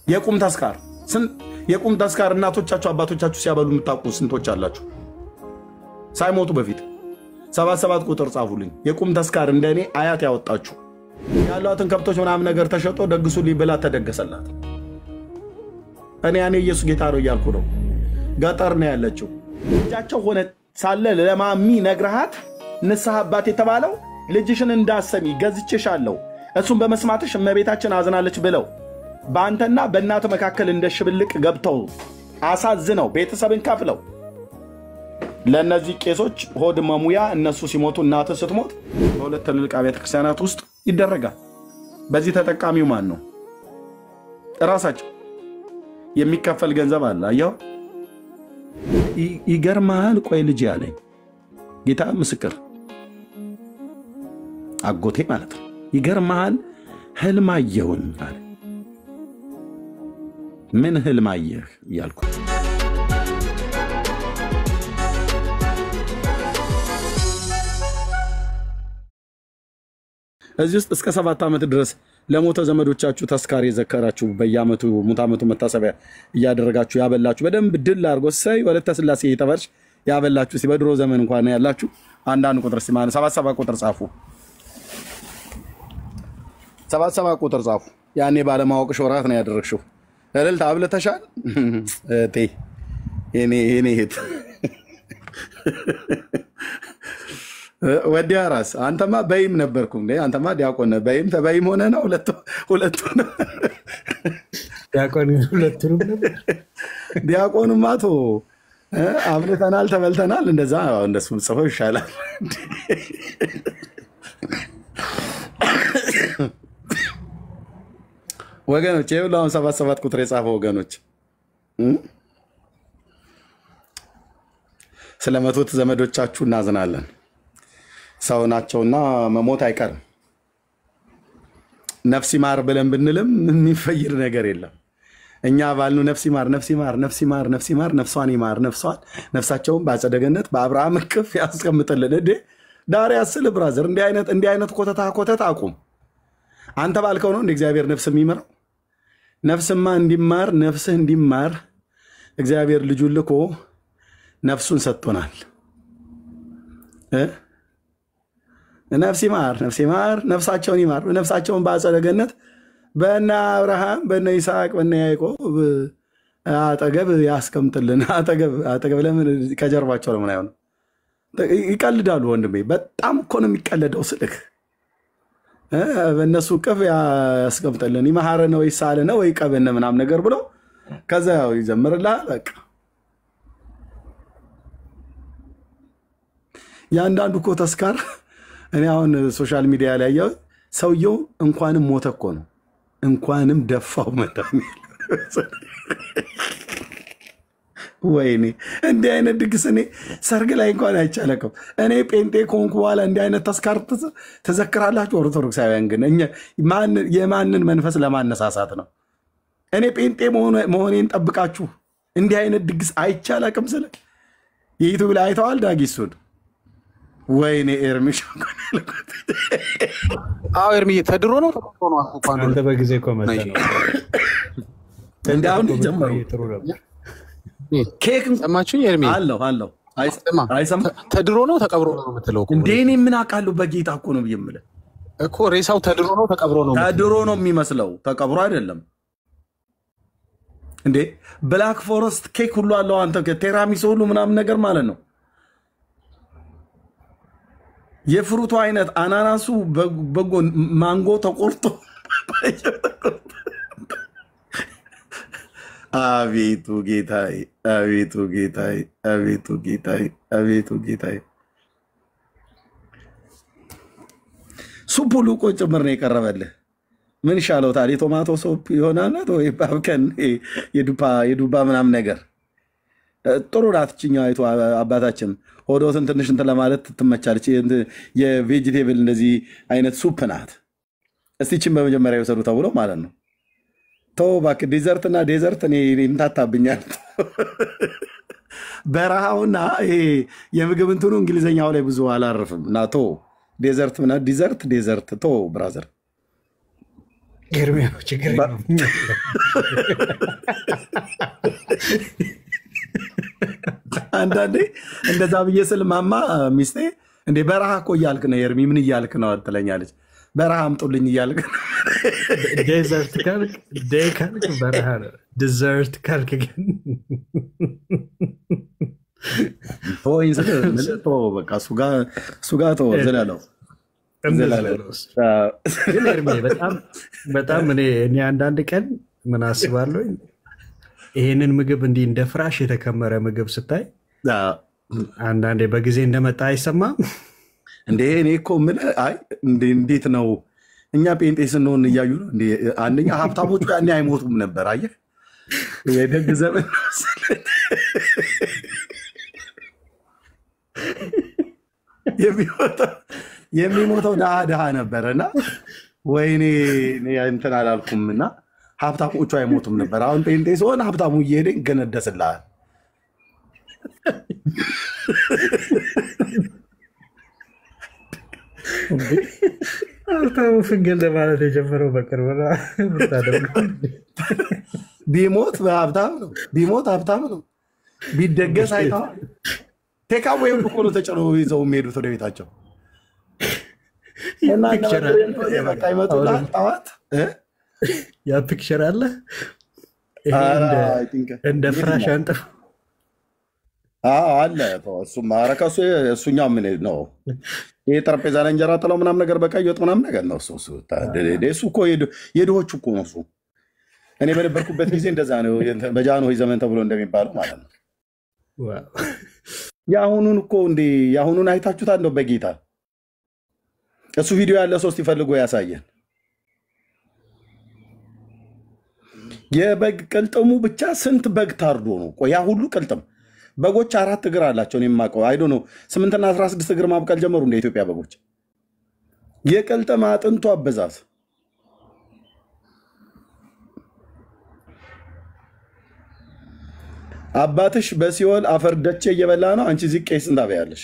የቁም ተስካር የቁም ተስካር እናቶቻችሁ አባቶቻችሁ ሲያበሉ የምታውቁ ስንቶች አላችሁ? ሳይሞቱ በፊት 77 ቁጥር ጻፉልኝ። የቁም ተስካር እንደኔ አያት ያወጣችሁ ያሏትን ከብቶች ምናምን ነገር ተሸጦ ደግሱልኝ ብላ ተደገሰላት። እኔ ኢየሱስ ጌታ ነው እያልኩ ነው። ገጠር ነው ያለችው። ልጃቸው ሆነ ሳለ ለማሚ ነግረሃት ንስሐ አባት የተባለው ልጅሽን እንዳሰሚ ገዝቼሻለሁ እሱን በመስማትሽ እመቤታችን አዝናለች ብለው በአንተና በእናት መካከል እንደ ሽብልቅ ገብተው አሳዝነው ቤተሰብን ከፍለው ለነዚህ ቄሶች ሆድ መሙያ እነሱ ሲሞቱ እናት ስትሞት በሁለት ትልልቅ አብያተ ክርስቲያናት ውስጥ ይደረጋል። በዚህ ተጠቃሚው ማን ነው? ራሳቸው የሚከፈል ገንዘብ አለ። አየው ይገርማል። ቆይ ልጅ ያለኝ ጌታ ምስክር አጎቴ ማለት ነው። ይገርማል ህልም አየሁኝ አለ። ምን ህልም አየህ ያልኩ እዚህ ውስጥ እስከ 7 ዓመት ድረስ ለሞተ ዘመዶቻችሁ ተስካሪ ዘከራችሁ በየዓመቱ ሙት ዓመቱ መታሰቢያ እያደረጋችሁ ያበላችሁ በደንብ ድል አድርጎ ሳይ ወለተ ስላሴ የተባልሽ ያበላችሁ ሲበድሮ ዘመን እንኳን ያላችሁ አንዳንድ ቁጥር ሲማን 77 ቁጥር ጻፉ። 77 ቁጥር ጻፉ። ያኔ ባለማወቅሽ ወራት ነው ያደረግሽው። እልልታ አብለተሻል እቴ የኔ ሄት ወዲያ ራስ አንተማ በይም ነበርኩ እንዴ? አንተማ ዲያቆን ነህ። በይም ተበይም ሆነ ነው ሁለቱ ነው ዲያቆን ሁለቱ ነው። ዲያቆንማ ቶ አብለተናል ተበልተናል እንደሱ ጽፎ ይሻላል። ወገኖች ይኸውልህ አሁን 77 ቁጥር የጻፈው ወገኖች ስለመቶት ዘመዶቻችሁ እናዝናለን። ሰው ናቸውና መሞት አይቀርም። ነፍስ ይማር ብለን ብንልም የሚፈይር ነገር የለም። እኛ ባልኑ ነፍስ ይማር ነፍሷን ይማር ነፍሳቸውን በአጸደ ገነት በአብርሃም እቅፍ ያስቀምጥልን። እንዴ ዳር ያስል ብራዘር እንዲህ አይነት ኮተታ አቁም። አንተ ባልከው ነው እንደ እግዚአብሔር ነፍስ የሚመራው። ነፍስማ እንዲማር ነፍስህ እንዲማር እግዚአብሔር ልጁን ልኮ ነፍሱን ሰጥቶናል። ነፍስ ይማር ነፍሳቸውን ይማር ነፍሳቸውን በአጸደ ገነት በእነ አብርሃም በእነ ይስሐቅ በእነ ያዕቆብ አጠገብ ያስቀምጥልን። አጠገብ ለምን ከጀርባቸው ለምን አይሆንም? ይቀልዳሉ ወንድሜ። በጣም እኮ ነው የሚቀለደው ስልክ በእነሱ ቅፍ ያስቀምጥልን። ይመሐረነ ወይ ሳለነ ወይ ቀበነ ምናምን ነገር ብሎ ከዛ ይዘምርልሃል። በቃ ያንዳንዱ እኮ ተስካር እኔ አሁን ሶሻል ሚዲያ ላይ ያየው ሰውየው እንኳንም ሞተ እኮ ነው እንኳንም ደፋው መዳሚል ወይኔ እንዲህ አይነት ድግስ እኔ ሰርግ ላይ እንኳን አይቻለከም። እኔ ጴንጤ ኮንኩ በኋላ እንዲህ አይነት ተስካር ተዘክራላችሁ? ኦርቶዶክሳውያን ግን የማንን መንፈስ ለማነሳሳት ነው? እኔ ጴንጤ መሆኔን ጠብቃችሁ እንዲህ አይነት ድግስ አይቻለከም። ስለ የዩቲዩብ ላይ አይተዋል ዳጊሱን ወይኔ ኤርሚሽ አዎ ኤርሚ ተድሮ ነው ተቆጥሮ ነው አቋን አንተ በጊዜ ኮመንት ነው እንዳውን ጀምሮ ኬክ ሰማችሁኝ? ኤርሚ አለው አይሰማ ተድሮ ነው ተቀብሮ ነው የምትለው እኮ እንዴ? እኔ ምን አውቃለሁ? በጌታ እኮ ነው ብየምለ እኮ ሬሳው ተድሮ ነው ተቀብሮ ነው የሚመስለው። ተቀብሮ አይደለም እንዴ? ብላክ ፎረስት ኬክ ሁሉ አለው። አንተ ቴራሚሱ ሁሉ ምናምን ነገር ማለት ነው። የፍሩቱ አይነት አናናሱ በጎ ማንጎ ተቆርጦ አቤቱ ጌታዬ አቤቱ ጌታዬ አቤቱ ጌታዬ አቤቱ ጌታዬ። ሱፕ ሁሉ እኮ ጭምር ነው የቀረበልህ። ምን ይሻለው ታዲያ? ቶማቶ ሱፕ ይሆናል ወይ ባብከን የዱባ ምናምን ነገር ጥሩ ናት። እችኛይቱ አባታችን ሆዶትን ትንሽ እንትን ለማለት ትመቻለች። የቬጂቴብል እንደዚህ አይነት ሱፕ ናት። እስቲ እችን በመጀመሪያ ይወሰዱ ተብሎ ማለት ነው። ተው እባክህ ዴዘርትና ዴዘርት እኔ እንታታብኛል። በረሃውና ይሄ የምግብ እንትኑ እንግሊዘኛው ላይ ብዙ አላርፍም እና ተው ዴዘርት ምናምን ዴዘርት ቶ ብራዘር ኤርሚያው ችግር የለውም። አንዳንዴ እንደዛ ብዬ ስል ማማ ሚስቴ እንዴ በረሃ እኮ እያልክ ነው ኤርሚ፣ ምን እያልክ ነው ትለኛለች። በረሃ አምጡልኝ እያልክ ነው። ዴዘርት ካልክ ዴይ ካልክ በረሃ ነው። ዲዘርት ካልክ ግን ተወኝ ስል ተወው በቃ እሱ ጋር ተወው ዝለለው። ግን ኤርሚ በጣም እኔ አንዳንድ ቀን ምን አስባለሁ፣ ይሄንን ምግብ እንዲህ እንደ ፍራሽ የተከመረ ምግብ ስታይ አንዳንዴ በጊዜ እንደመጣ አይሰማም እንዴ? እኔ እኮ የምልህ አይ እንዴት ነው እኛ ጴንጤ ስንሆን እያዩ ነው እንዴ? አንደኛ ሀብታሞቹ ያኔ አይሞቱም ነበር። አየህ የደግ ዘመን የሚሞተው ድሃ ነበረና ወይኔ እንትን አላልኩም እና ሀብታሞቹ አይሞቱም ነበር። አሁን ጴንጤ ሲሆን ሀብታሙ እየሄደ ይገነደስልሃል። ሀብታሙ ፍንገል ለማለት የጀመረው በቅርብ ቢሞት ሀብታም ነው፣ ቢሞት ሀብታም ነው። ቢደገስ አይተዋል። ቴካዌ እኮ ነው ተጭኖ ይዘው የሚሄዱት ወደ ቤታቸው እና በቃ ይመጡልሃል ጠዋት። ያ ፒክቸር አለ እንደ ፍራሽ አንጥፍ አለ። እሱም አረከሱ እሱኛው ምን ነው ይሄ ጠረጴዛ ላይ እንጀራ ጥለው ምናምን ነገር በቀይ ወጥ ምናምን ነገር ነው። እሱ እኮ የድሆች እኮ ነው እሱ። እኔ በነበርኩበት ጊዜ እንደዛ ነው፣ በጃንሆይ ዘመን ተብሎ እንደሚባለው ማለት ነው። የአሁኑን እኮ እንዴ የአሁኑን አይታችሁታል ነው በጌታ እሱ ቪዲዮ ያለ ሶስት ይፈልጎ ያሳየን። የበግ ቅልጥሙ ብቻ ስንት በግ ታርዶ ነው? ቆይ ያ ሁሉ ቅልጥም በጎች 4 እግር አላቸው። እኔ የማውቀው አይዶ ነው 8 እና 16 እግር ማብቀል ጀመሩ እንደ ኢትዮጵያ በጎች። የቅልጥም አጥንቱ አበዛዝ አባትሽ በሲኦል አፈር ደቼ እየበላ ነው፣ አንቺ እዚህ ቄስ እንዳበያለሽ።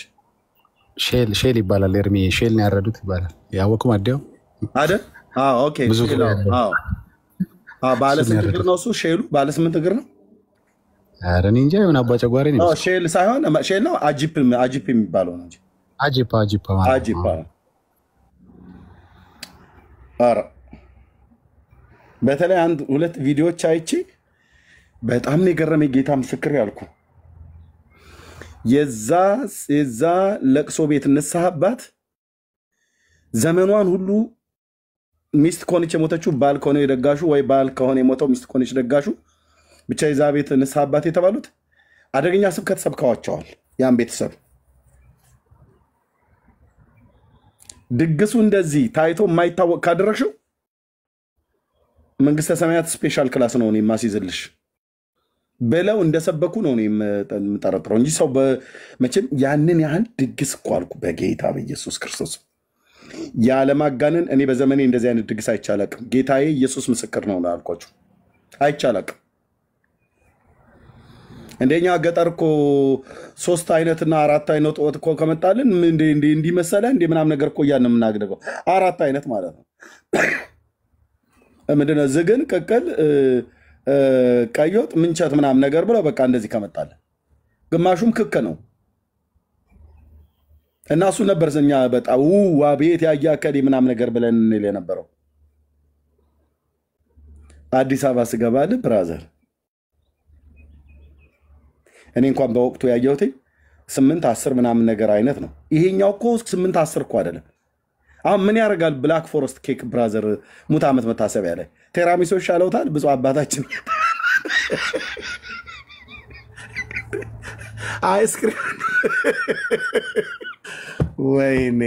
ሼል ይባላል ኤርሚ፣ ሼል ነው ያረዱት ይባላል። ያወቁ ማዲያው አይደል? ኦኬ። ባለ 8 እግር ነው እሱ ሼሉ፣ ባለ 8 እግር ነው። ኧረ እኔ እንጃ የሆነ አባ ጨጓሬ ነው። ሼል ሳይሆን ሼል ነው አጂፕ የሚባለው ነው እንጂ አጂፕ ማለት ኧረ በተለይ 1-2 ቪዲዮዎች አይቼ በጣም ነው የገረመኝ። ጌታ ምስክር ያልኩ የዛ ለቅሶ ቤት ንስሐ አባት ዘመኗን ሁሉ ሚስት ከሆነች የሞተችው ባል ከሆነ የደጋሹ ወይ ባል ከሆነ የሞተው ሚስት ከሆነች ደጋሹ ብቻ የዛ ቤት ንስሐ አባት የተባሉት አደገኛ ስብከት ሰብከዋቸዋል። ያን ቤተሰብ ድግሱ እንደዚህ ታይቶ የማይታወቅ ካደረግሽው መንግስተ ሰማያት ስፔሻል ክላስ ነው የማስይዝልሽ ብለው እንደሰበኩ ነው የምጠረጥረው እንጂ ሰው መቼም ያንን ያህል ድግስ እኮ አልኩ በጌታ በኢየሱስ ክርስቶስ ያለማጋነን። እኔ በዘመኔ እንደዚህ አይነት ድግስ አይቻላቅም። ጌታዬ ኢየሱስ ምስክር ነው አልኳችሁ፣ አይቻላቅም። እንደኛ ገጠር እኮ 3 አይነትና 4 አይነት ወጥ እኮ ከመጣልን እንዲመሰለ እንደ ምናምን ነገር እኮ እያልን የምናግደገው 4 አይነት ማለት ነው። ምንድነው ዝግን፣ ቅቅል፣ ቀይ ወጥ፣ ምንቸት ምናምን ነገር ብለው በቃ እንደዚህ ከመጣልን ግማሹም ክክ ነው እና እሱ ነበር እኛ በጣም አቤት ያያከዲ ምናምን ነገር ብለን እንል የነበረው። አዲስ አበባ ስገባልህ ብራዘር እኔ እንኳን በወቅቱ ያየሁት 8-10 ምናምን ነገር አይነት ነው። ይሄኛው እኮ 8-10 እኮ አይደለም። አሁን ምን ያደርጋል ብላክ ፎረስት ኬክ ብራዘር ሙት ዓመት መታሰቢያ ላይ ቴራሚሶ ይሻለውታል። ብዙ አባታችን አይስክሪም ወይኔ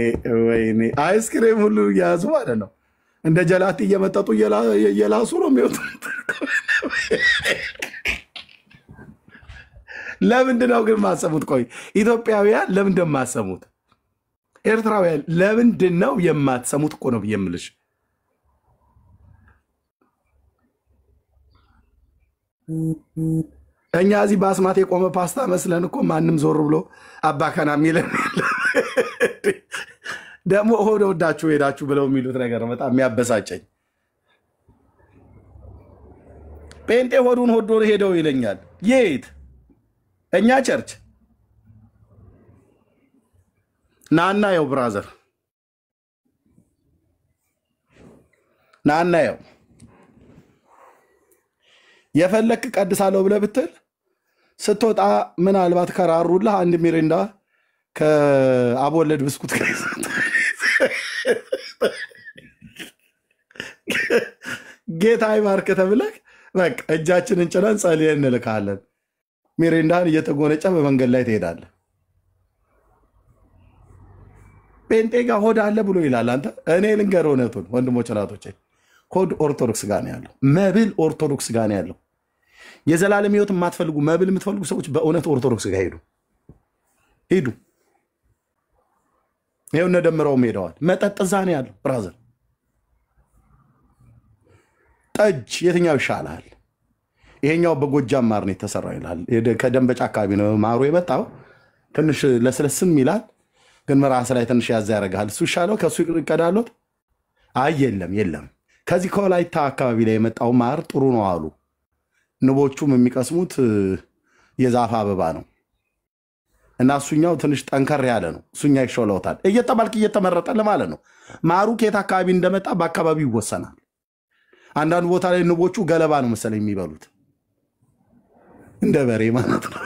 አይስክሪም ሁሉ እያያዙ ማለት ነው። እንደ ጀላቲ እየመጠጡ እየላሱ ነው የሚወጡት። ለምንድን ነው ግን ማሰሙት? ቆይ ኢትዮጵያውያን ለምንድን ነው ማሰሙት? ኤርትራውያን ለምንድን ነው የማትሰሙት? እኮ ነው የምልሽ። እኛ እዚህ በአስማት የቆመ ፓስታ መስለን እኮ ማንም ዞር ብሎ አባከና የሚለን ደግሞ ሆደ ወዳችሁ ሄዳችሁ ብለው የሚሉት ነገር በጣም የሚያበሳጨኝ ጴንጤ ሆዱን ሆዶ ሄደው ይለኛል። የት እኛ ቸርች ናና የው ብራዘር ናና የው የፈለክ ቀድሳለሁ ብለህ ብትል ስትወጣ ምናልባት ከራሩልህ አንድ ሚሪንዳ ከአቦለድ ብስኩት ጌታ ይባርክ ተብለህ በቃ እጃችንን ጭነን ጸልየን እንልካለን። ሚሪንዳን እየተጎነጨ በመንገድ ላይ ትሄዳለህ። ጴንጤ ጋር ሆድ አለ ብሎ ይላል። አንተ እኔ ልንገርህ እውነቱን ወንድሞች እናቶቼ፣ ሆድ ኦርቶዶክስ ጋር ነው ያለው። መብል ኦርቶዶክስ ጋር ነው ያለው። የዘላለም ሕይወት የማትፈልጉ መብል የምትፈልጉ ሰዎች በእውነት ኦርቶዶክስ ጋር ሂዱ። ይኸው እነ ደምረውም ሄደዋል። መጠጥ እዛ ነው ያለው ብራዘር። ጠጅ የትኛው ይሻላል? ይሄኛው በጎጃም ማር ነው የተሰራው ይላል። ከደንበጫ አካባቢ ነው ማሩ የመጣው። ትንሽ ለስለስም ይላል፣ ግን መራስ ላይ ትንሽ ያዝ ያደርጋል። እሱ ይሻለው ከሱ ይቀዳሉት። አይ የለም ከዚህ ከወላይታ አካባቢ ላይ የመጣው ማር ጥሩ ነው አሉ። ንቦቹም የሚቀስሙት የዛፍ አበባ ነው እና እሱኛው ትንሽ ጠንከር ያለ ነው። እሱኛ ይሾለውታል። እየተባልክ እየተመረጠ ለማለት ነው። ማሩ ከየት አካባቢ እንደመጣ በአካባቢው ይወሰናል። አንዳንድ ቦታ ላይ ንቦቹ ገለባ ነው መሰለኝ የሚበሉት፣ እንደ በሬ ማለት ነው።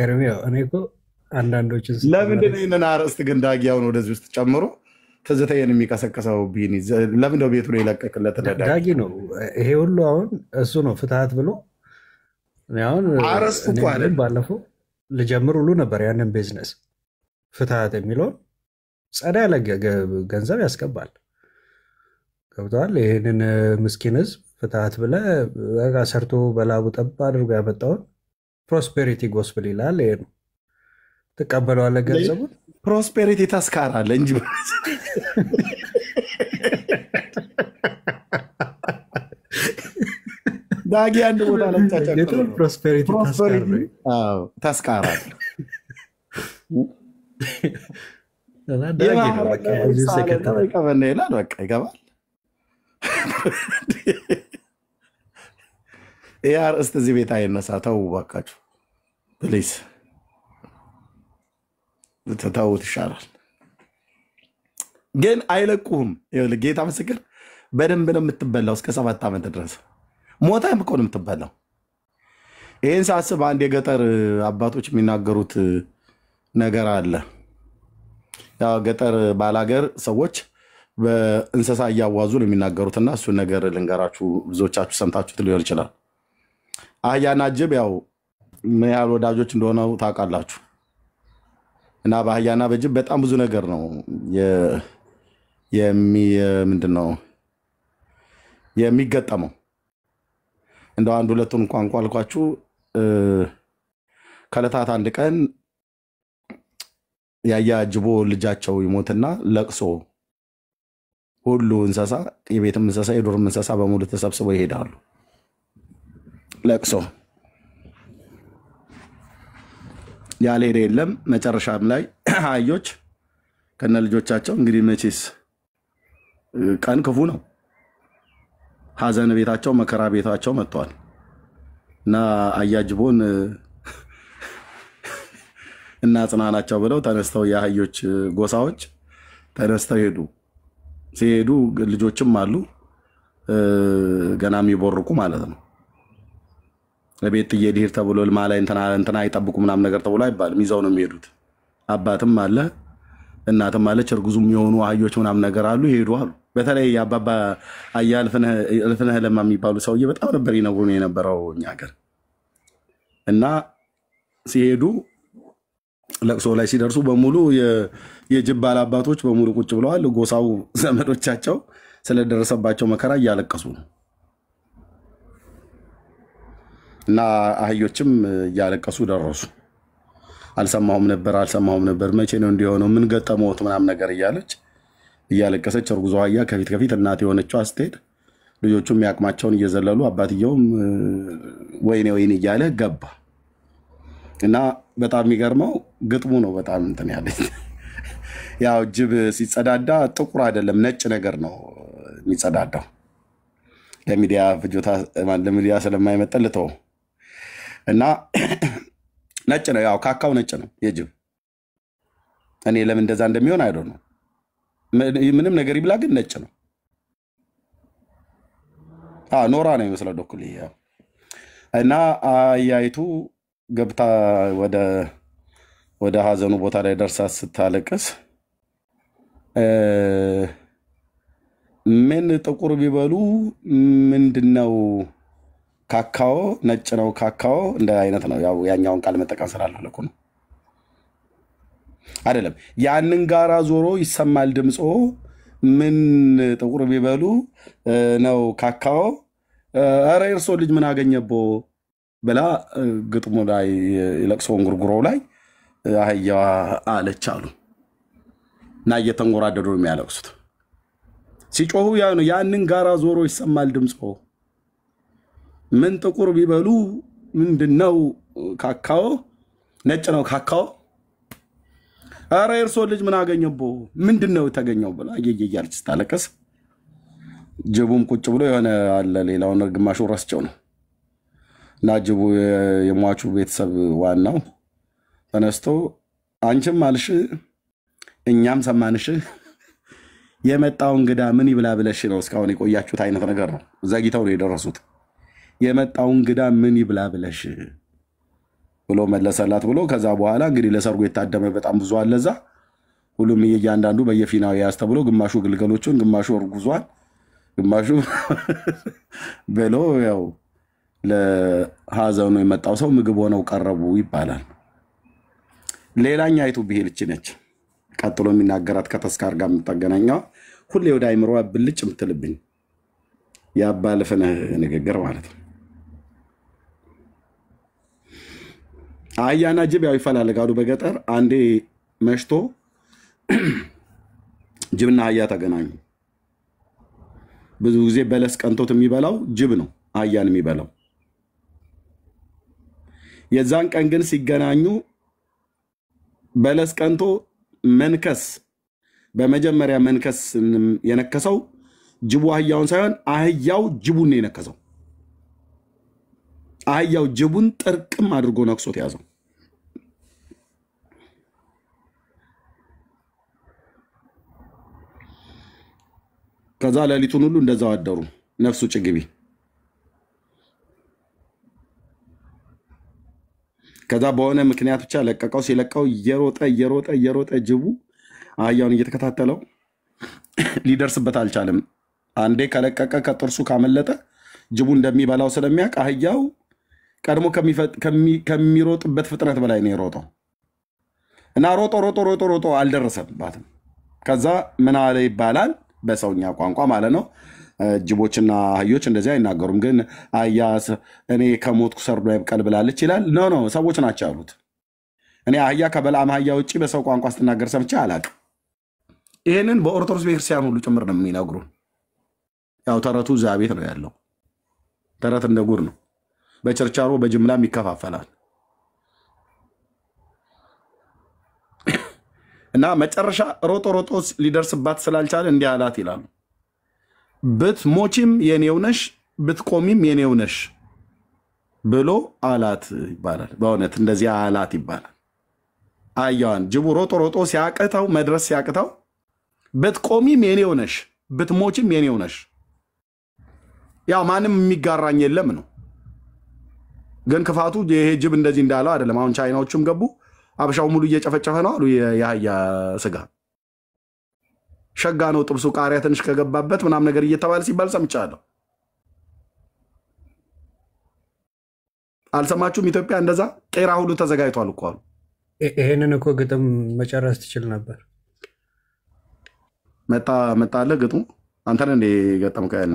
ኤርሚያው እኔ እኮ አንዳንዶችን ለምንድን ነው ይህንን አርዕስት ግን ዳጊያውን ወደዚህ ውስጥ ጨምሮ ትዝታዬን የሚቀሰቅሰው? ቢኒ ለምንድነው ቤቱ ላይ የለቀቅለት? ዳጊ ነው ይሄ ሁሉ አሁን እሱ ነው ፍትሀት ብሎ አሁን አርዕስቱ እኮ አለ። ባለፈው ልጀምር ሁሉ ነበር ያንን ቢዝነስ ፍትሀት የሚለውን ጸዳ ያለ ገንዘብ ያስገባል። ገብተዋል። ይህንን ምስኪን ህዝብ ፍትሀት ብለህ በቃ ሰርቶ በላቡ ጠብ አድርጎ ያመጣውን ፕሮስፔሪቲ ጎስፕል ይላል። ይሄ ነው ትቀበለዋለህ ገንዘቡን። ፕሮስፔሪቲ ታስካራለ እንጂ ዳጊ አንድ ቦታ ለምታጨቅ ፕሮስፔሪቲ ታስካራለ። ይላል በቃ ይገባል። ይህ አርዕስት እዚህ ቤት አይነሳ። ተው እባካችሁ ፕሊዝ ተተውት ይሻላል። ግን አይለቁህም። ጌታ ምስክር በደንብ ነው የምትበላው እስከ 7 ዓመት ድረስ ሞታም እኮ ነው የምትበላው። ይህን ሳስብ አንድ የገጠር አባቶች የሚናገሩት ነገር አለ። ያው ገጠር ባላገር ሰዎች በእንስሳ እያዋዙ ነው የሚናገሩትና እሱን ነገር ልንገራችሁ። ብዙዎቻችሁ ሰምታችሁት ሊሆን ይችላል። አህያና ጅብ ያው ምን ያህል ወዳጆች እንደሆነው ታውቃላችሁ። እና በአህያና በጅብ በጣም ብዙ ነገር ነው ምንድነው የሚገጠመው። እንደው አንድ ሁለቱን እንኳን አልኳችሁ። ከዕለታት አንድ ቀን የአህያ ጅቦ ልጃቸው ይሞትና ለቅሶ ሁሉ እንስሳ፣ የቤትም እንስሳ የዱርም እንስሳ በሙሉ ተሰብስበው ይሄዳሉ ለቅሶ። ያልሄደ የለም። መጨረሻም ላይ አህዮች ከነ ልጆቻቸው እንግዲህ መቼስ ቀን ክፉ ነው፣ ሀዘን ቤታቸው መከራ ቤታቸው መጥቷል እና አህያ ጅቦን እና ጽናናቸው ብለው ተነስተው የአህዮች ጎሳዎች ተነስተው ሄዱ። ሲሄዱ ልጆችም አሉ ገና የሚቦርቁ ማለት ነው። ለቤት እየሄድ ተብሎ ልማ ላይ እንትና አይጠብቁ ምናምን ነገር ተብሎ አይባልም። ይዘው ነው የሚሄዱት። አባትም አለ እናትም አለች፣ እርጉዙም የሆኑ አህዮች ምናምን ነገር አሉ። ይሄዱ አሉ። በተለይ አባባ አህያ እልፍነህ ለማ የሚባሉ ሰውዬ በጣም ነበር ይነግሩን የነበረው እኛ ሀገር። እና ሲሄዱ ለቅሶ ላይ ሲደርሱ በሙሉ የጅብ ባላባቶች በሙሉ ቁጭ ብለዋል። ጎሳው ዘመዶቻቸው ስለደረሰባቸው መከራ እያለቀሱ ነው። እና አህዮችም እያለቀሱ ደረሱ። አልሰማሁም ነበር መቼ ነው እንዲሆነው ምን ገጠመውት ምናምን ነገር እያለቀሰች እርጉዟ አህያ ከፊት ከፊት እናት የሆነችው ስትሄድ ልጆቹም ያቅማቸውን እየዘለሉ አባትየውም ወይኔ እያለ ገባ። እና በጣም የሚገርመው ግጥሙ ነው። በጣም እንትን ያለኝ ያው ጅብ ሲጸዳዳ ጥቁር አይደለም ነጭ ነገር ነው የሚጸዳዳው ለሚዲያ ፍጆታ ለሚዲያ ስለማይመጠን ልተው እና ነጭ ነው። ያው ካካው ነጭ ነው የጅብ። እኔ ለምን እንደዛ እንደሚሆን አይደው ነው። ምንም ነገር ይብላ ግን ነጭ ነው። ኖራ ነው የሚመስለው ዶክሊ እና አያይቱ ገብታ ወደ ሀዘኑ ቦታ ላይ ደርሳ ስታለቅስ ምን ጥቁር ቢበሉ ምንድነው ካካው ነጭ ነው ካካው እንደ አይነት ነው። ያው ያኛውን ቃል መጠቀም ስላልፈለኩ ነው አይደለም። ያንን ጋራ ዞሮ ይሰማል ድምጾ ምን ጥቁር ቢበሉ ነው ካካው አረ እርሶ ልጅ ምን አገኘቦ ብላ ግጥሙ ላይ ለቅሶን ጉርጉሮ ላይ አህያ አለች አሉ እና እየተንጎራደዱ ነው የሚያለቅሱት። ሲጮሁ ያንን ጋራ ዞሮ ይሰማል ድምጾ ምን ጥቁር ቢበሉ ምንድነው ካካው ነጭ ነው ካካው አረ እርሶ ልጅ ምን አገኘቦ ምንድነው የተገኘው ብላ እየያያለች ስታለቅስ ጅቡም ቁጭ ብሎ የሆነ አለ ሌላውን ግማሹ ረስቸው ነው እና ጅቡ የሟቹ ቤተሰብ ዋናው ተነስቶ አንቺም አልሽ እኛም ሰማንሽ የመጣው እንግዳ ምን ይብላ ብለሽ ነው እስካሁን የቆያችሁት አይነት ነገር ነው። ዘግይተው ነው የደረሱት። የመጣው እንግዳ ምን ይብላ ብለሽ ብሎ መለሰላት ብሎ ከዛ በኋላ እንግዲህ ለሰርጉ የታደመ በጣም ብዙ አለዛ ሁሉም እያንዳንዱ በየፊናው ያስተብሎ ግማሹ ግልገሎቹን ግማሹ እርጉዟን ግማሹ በሎ ያው ለሀዘኑ የመጣው ሰው ምግብ ሆነው ቀረቡ ይባላል። ሌላኛይቱ ብሄልች ነች ቀጥሎ የሚናገራት ከተስካር ጋር የምታገናኘው ሁሌ ወደ አይምሮ ብልጭ ምትልብኝ ያባልፈነ ንግግር ማለት ነው። አህያና ጅብ ያው ይፈላለጋሉ በገጠር አንዴ መሽቶ ጅብና አህያ ተገናኙ። ብዙ ጊዜ በለስ ቀንቶት የሚበላው ጅብ ነው አህያን የሚበላው። የዛን ቀን ግን ሲገናኙ በለስ ቀንቶ መንከስ በመጀመሪያ መንከስ የነከሰው ጅቡ አህያውን ሳይሆን አህያው ጅቡን ነው የነከሰው። አህያው ጅቡን ጥርቅም አድርጎ ነክሶት ያዘው። ከዛ ሌሊቱን ሁሉ እንደዛው አደሩ ነፍሱ ጭግቢ። ከዛ በሆነ ምክንያት ብቻ ለቀቀው። ሲለቀው እየሮጠ ጅቡ አህያውን እየተከታተለው ሊደርስበት አልቻለም። አንዴ ከለቀቀ ከጥርሱ ካመለጠ ጅቡ እንደሚበላው ስለሚያውቅ አህያው ቀድሞ ከሚሮጥበት ፍጥነት በላይ ነው የሮጠው እና ሮጦ አልደረሰባትም። ከዛ ምን አለ ይባላል በሰውኛ ቋንቋ ማለት ነው። ጅቦችና አህዮች እንደዚህ አይናገሩም። ግን አህያስ እኔ ከሞትኩ ሰርዶ ይብቀል ብላለች ይላል። ኖ ሰዎች ናቸው ያሉት። እኔ አህያ ከበላም አህያ ውጪ በሰው ቋንቋ ስትናገር ሰምቼ አላውቅም። ይሄንን በኦርቶዶክስ ቤተክርስቲያን ሁሉ ጭምር ነው የሚነግሩ። ያው ተረቱ እዛ ቤት ነው ያለው። ተረት እንደ ጉር ነው። በቸርቻሮ በጅምላም ይከፋፈላል። እና መጨረሻ ሮጦ ሊደርስባት ስላልቻለ እንዲህ አላት ይላሉ። ብትሞቺም የኔው ነሽ ብትቆሚም የኔው ነሽ ብሎ አላት ይባላል። በእውነት እንደዚህ አላት ይባላል። አህያዋን ጅቡ ሮጦ ሲያቅተው መድረስ ሲያቅተው ብትቆሚም የኔው ነሽ ብትሞቺም የኔው ነሽ። ያው ማንም የሚጋራኝ የለም ነው። ግን ክፋቱ ይሄ ጅብ እንደዚህ እንዳለው አይደለም። አሁን ቻይናዎቹም ገቡ አብሻው ሙሉ እየጨፈጨፈ ነው አሉ። የአህያ ስጋ ሸጋ ነው ጥብሱ ቃሪያ ትንሽ ከገባበት ምናም ነገር እየተባለ ሲባል ሰምቻለሁ። አልሰማችሁም? ኢትዮጵያ እንደዛ ቄራ ሁሉ ተዘጋጅቷል እኮ አሉ። ይሄንን እኮ ግጥም መጨረስ ትችል ነበር። መጣለ ግጥሙ አንተ ነህ እንደ ገጠም ከያኔ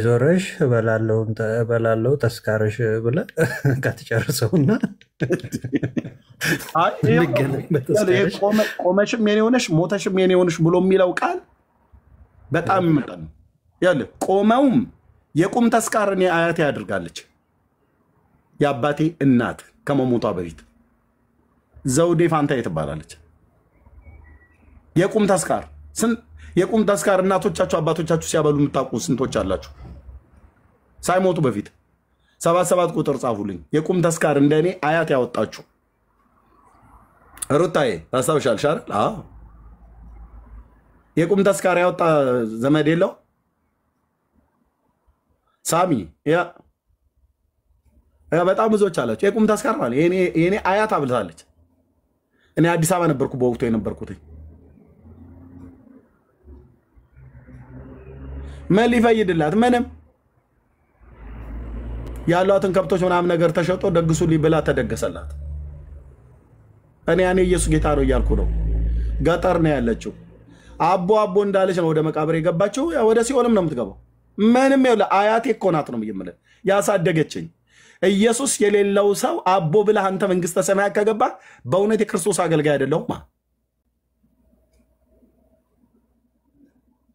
ዞረሽ በላለው ተስካረሽ ብለ ከተጨርሰውና ቆመሽም የኔ ሆነሽ ሞተሽም የኔ ሆነሽ ብሎ የሚለው ቃል በጣም ይመጣል። ያለ ቆመውም የቁም ተስካርን አያቴ ያድርጋለች። የአባቴ እናት ከመሞቷ በፊት ዘውዴ ፋንታዬ ትባላለች። የቁም ተስካር የቁም ተስካር እናቶቻችሁ አባቶቻችሁ ሲያበሉ የምታውቁ ስንቶች አላችሁ? ሳይሞቱ በፊት 77 ቁጥር ጻፉልኝ። የቁም ተስካር እንደኔ አያት ያወጣችሁ ሩታዬ ታስታውሻለሽ አይደል? አዎ የቁም ተስካር ያወጣ ዘመድ የለው ሳሚ ያ በጣም ብዙዎች አላችሁ። የቁም ተስካር ማለት የኔ አያት አብልታለች። እኔ አዲስ አበባ ነበርኩ በወቅቱ የነበርኩት። ምን ሊፈይድላት ምንም ያሏትን ከብቶች ምናምን ነገር ተሸጦ ደግሱልኝ ብላ ተደገሰላት። እኔ ኢየሱስ ጌታ ነው እያልኩ ነው። ገጠር ነው ያለችው። አቦ እንዳለች ነው ወደ መቃብር የገባችው። ወደ ሲኦልም ነው የምትገባው። ምንም ያለ አያቴ እኮ ናት ነው የምልህ ያሳደገችኝ። ኢየሱስ የሌለው ሰው አቦ ብለህ አንተ መንግስተ ሰማያት ከገባ በእውነት የክርስቶስ አገልጋይ አይደለሁማ።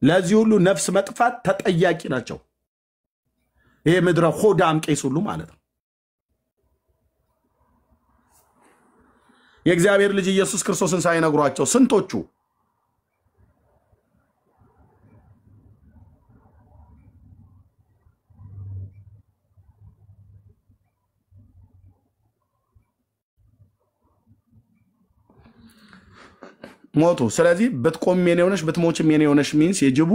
ለዚህ ሁሉ ነፍስ መጥፋት ተጠያቂ ናቸው። ይሄ ምድረ ሆዳም ቄስ ሁሉ ማለት ነው። የእግዚአብሔር ልጅ ኢየሱስ ክርስቶስን ሳይነግሯቸው ስንቶቹ ሞቱ። ስለዚህ ብትቆም የኔ ሆነሽ ብትሞችም የኔ ሆነሽ ሚንስ የጅቡ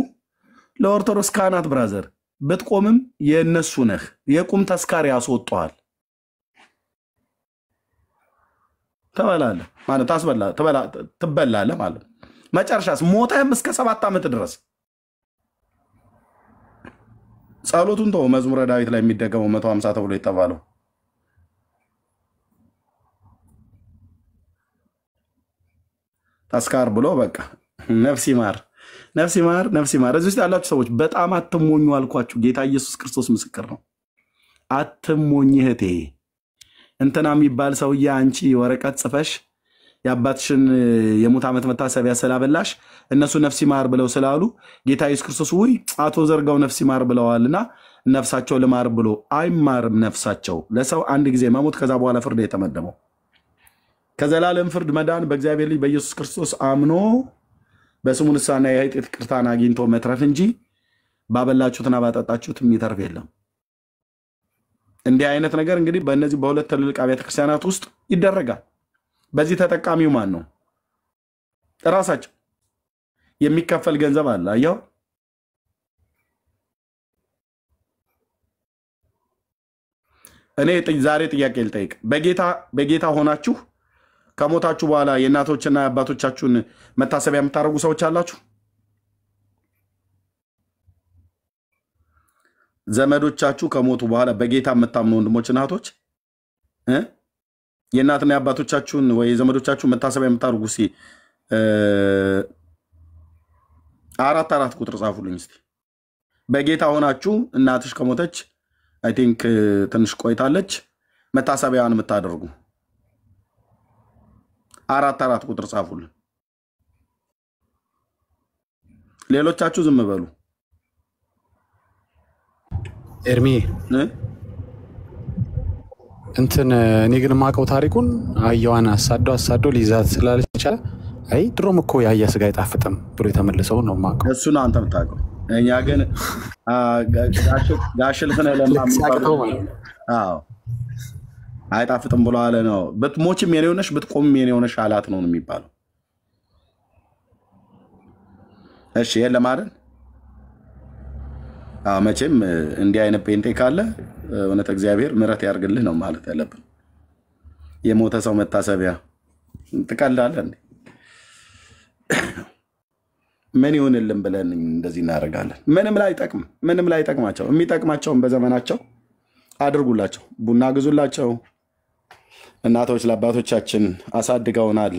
ለኦርቶዶክስ ካህናት ብራዘር ብትቆምም የነሱ ነህ። የቁም ተስካር ያስወጣዋል። ተበላለህ ማለት ትበላለህ ማለት መጨረሻስ ሞተህም እስከ 7 ዓመት ድረስ ጸሎቱን ተው። መዝሙረ ዳዊት ላይ የሚደገመው 150 ተብሎ የተባለው ተስካር ብሎ በቃ ነፍስ ይማር ነፍስ ይማር ነፍስ ይማር። እዚህ ውስጥ ያላችሁ ሰዎች በጣም አትሞኙ አልኳችሁ። ጌታ ኢየሱስ ክርስቶስ ምስክር ነው። አትሞኝ እህቴ። እንትና የሚባል ሰውዬ አንቺ ወረቀት ጽፈሽ የአባትሽን የሙት ዓመት መታሰቢያ ስላበላሽ እነሱ ነፍስ ይማር ብለው ስላሉ ጌታ ኢየሱስ ክርስቶስ ውይ አቶ ዘርጋው ነፍስ ይማር ብለዋልና ነፍሳቸው ልማር ብሎ አይማርም። ነፍሳቸው ለሰው አንድ ጊዜ መሞት ከዛ በኋላ ፍርድ የተመደበው ከዘላለም ፍርድ መዳን በእግዚአብሔር ልጅ በኢየሱስ ክርስቶስ አምኖ በስሙ ንስሐና የኃጢአት ይቅርታን አግኝቶ መትረፍ እንጂ ባበላችሁትና ባጠጣችሁት የሚተርፍ የለም። እንዲህ አይነት ነገር እንግዲህ በእነዚህ በሁለት ትልልቅ አብያተ ክርስቲያናት ውስጥ ይደረጋል። በዚህ ተጠቃሚው ማን ነው? ራሳቸው። የሚከፈል ገንዘብ አለ። አየው እኔ ዛሬ ጥያቄ ልጠይቅ። በጌታ ሆናችሁ ከሞታችሁ በኋላ የእናቶችና የአባቶቻችሁን መታሰቢያ የምታደርጉ ሰዎች አላችሁ? ዘመዶቻችሁ ከሞቱ በኋላ በጌታ የምታምኑ ወንድሞች እናቶች የእናትና የአባቶቻችሁን ወይ የዘመዶቻችሁን መታሰቢያ የምታደርጉ እስኪ 4 ቁጥር ጻፉልኝ እስኪ። በጌታ ሆናችሁ እናትሽ ከሞተች አይ ቲንክ ትንሽ ቆይታለች መታሰቢያን የምታደርጉ 4 ቁጥር ጻፉልኝ። ሌሎቻችሁ ዝም በሉ። ኤርሚ እንትን እኔ ግን ማቀው ታሪኩን አህያዋን አሳዶ ሊይዛት ስላልቻለ አይ ድሮም እኮ የአህያ ስጋ አይጣፍጥም ብሎ የተመለሰው ነው ማቀው። እሱ ነው አንተ የምታውቀው። እኛ ግን ጋሽልፍነ አዎ አይጣፍጥም ብሎ አለ ነው። ብትሞችም የኔ ሆነሽ ብትቆምም የኔ ሆነሽ አላት ነው የሚባለው። እሺ የለም አይደል? መቼም እንዲህ አይነት ጴንጤ ካለ እውነት እግዚአብሔር ምሕረት ያርግልህ ነው ማለት ያለብን። የሞተ ሰው መታሰቢያ ትቀልዳለህ እንዴ? ምን ይሁንልን ብለን እንደዚህ እናደርጋለን? ምንም ላይ ጠቅማቸው። የሚጠቅማቸውን በዘመናቸው አድርጉላቸው። ቡና ግዙላቸው። እናቶች ለአባቶቻችን አሳድገውናል።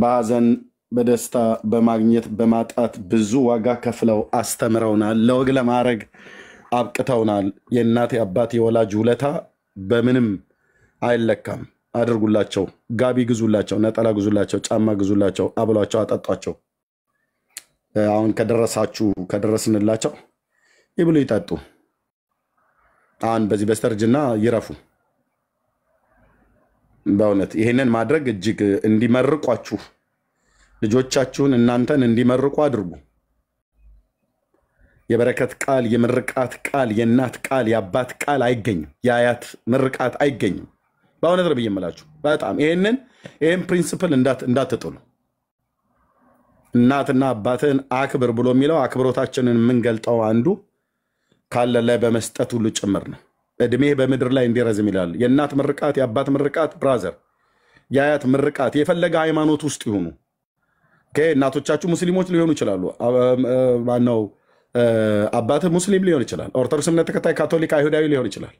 በሐዘን በደስታ በማግኘት በማጣት ብዙ ዋጋ ከፍለው አስተምረውናል። ለወግ ለማድረግ አብቅተውናል። የእናት የአባት የወላጅ ውለታ በምንም አይለካም። አድርጉላቸው። ጋቢ ግዙላቸው፣ ነጠላ ግዙላቸው፣ ጫማ ግዙላቸው፣ አብሏቸው፣ አጠጧቸው። አሁን ከደረስንላቸው ይብሉ ይጠጡ። አሁን በዚህ በስተርጅና ይረፉ። በእውነት ይሄንን ማድረግ እጅግ እንዲመርቋችሁ ልጆቻችሁን እናንተን እንዲመርቁ አድርጉ። የበረከት ቃል፣ የምርቃት ቃል፣ የእናት ቃል፣ የአባት ቃል አይገኝም። የአያት ምርቃት አይገኝም። በእውነት ነው ብዬ የምላችሁ። በጣም ይህን ፕሪንሲፕል እንዳትጥሉ። እናትና አባትን አክብር ብሎ የሚለው አክብሮታችንን የምንገልጠው አንዱ ካለ ላይ በመስጠት ሁሉ ጭምር ነው። እድሜ በምድር ላይ እንዲረዝም ይላል። የእናት ምርቃት፣ የአባት ምርቃት ብራዘር፣ የአያት ምርቃት የፈለገ ሃይማኖት ውስጥ ይሁኑ። እናቶቻችሁ ሙስሊሞች ሊሆኑ ይችላሉ። ማነው አባትህ ሙስሊም ሊሆን ይችላል። ኦርቶዶክስ እምነት ተከታይ፣ ካቶሊክ፣ አይሁዳዊ ሊሆን ይችላል።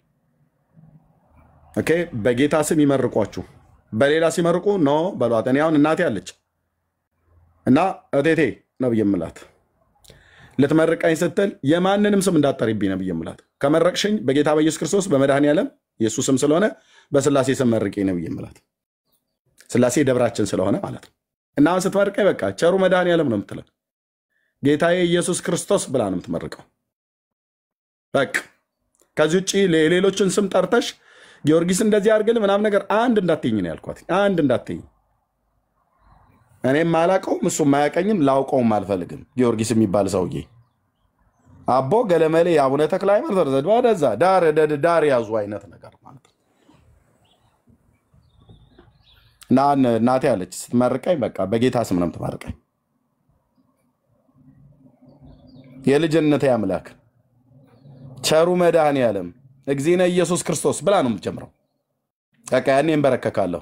በጌታ ስም ይመርቋችሁ። በሌላ ሲመርቁ ኖ በሏት። እኔ አሁን እናቴ አለች እና እቴቴ ነው ብዬ የምላት ልትመርቀኝ ስትል የማንንም ስም እንዳትጠሪብኝ ነው ብዬ የምላት። ከመረቅሽኝ በጌታ በኢየሱስ ክርስቶስ በመድኃኔዓለም ኢየሱስ ስም ስለሆነ በስላሴ ስም መርቄኝ ነው ብዬ የምላት። ስላሴ ደብራችን ስለሆነ ማለት ነው። እና አሁን ስትመርቀኝ በቃ ቸሩ መድኃኔዓለም ነው የምትለው። ጌታዬ ኢየሱስ ክርስቶስ ብላ ነው የምትመርቀው። በቃ ከዚህ ውጭ ሌሎችን ስም ጠርተሽ ጊዮርጊስ እንደዚህ አድርግል ምናምን ነገር አንድ እንዳትይኝ ነው ያልኳት። አንድ እንዳትይኝ። እኔም አላውቀውም እሱም አያውቀኝም፣ ላውቀውም አልፈልግም። ጊዮርጊስ የሚባል ሰውዬ አቦ ገለመሌ አቡነ ተክለ ሃይማኖት ወደዛ ዳር ያዙ አይነት ነገር ማለት ነው። እና እናቴ አለች ስትመርቀኝ በቃ በጌታ ስም ነው የምትመርቀኝ። የልጅነቴ አምላክ ቸሩ መድኃኔዓለም እግዚእነ ኢየሱስ ክርስቶስ ብላ ነው የምትጀምረው። በቃ ያኔ እንበረከካለሁ።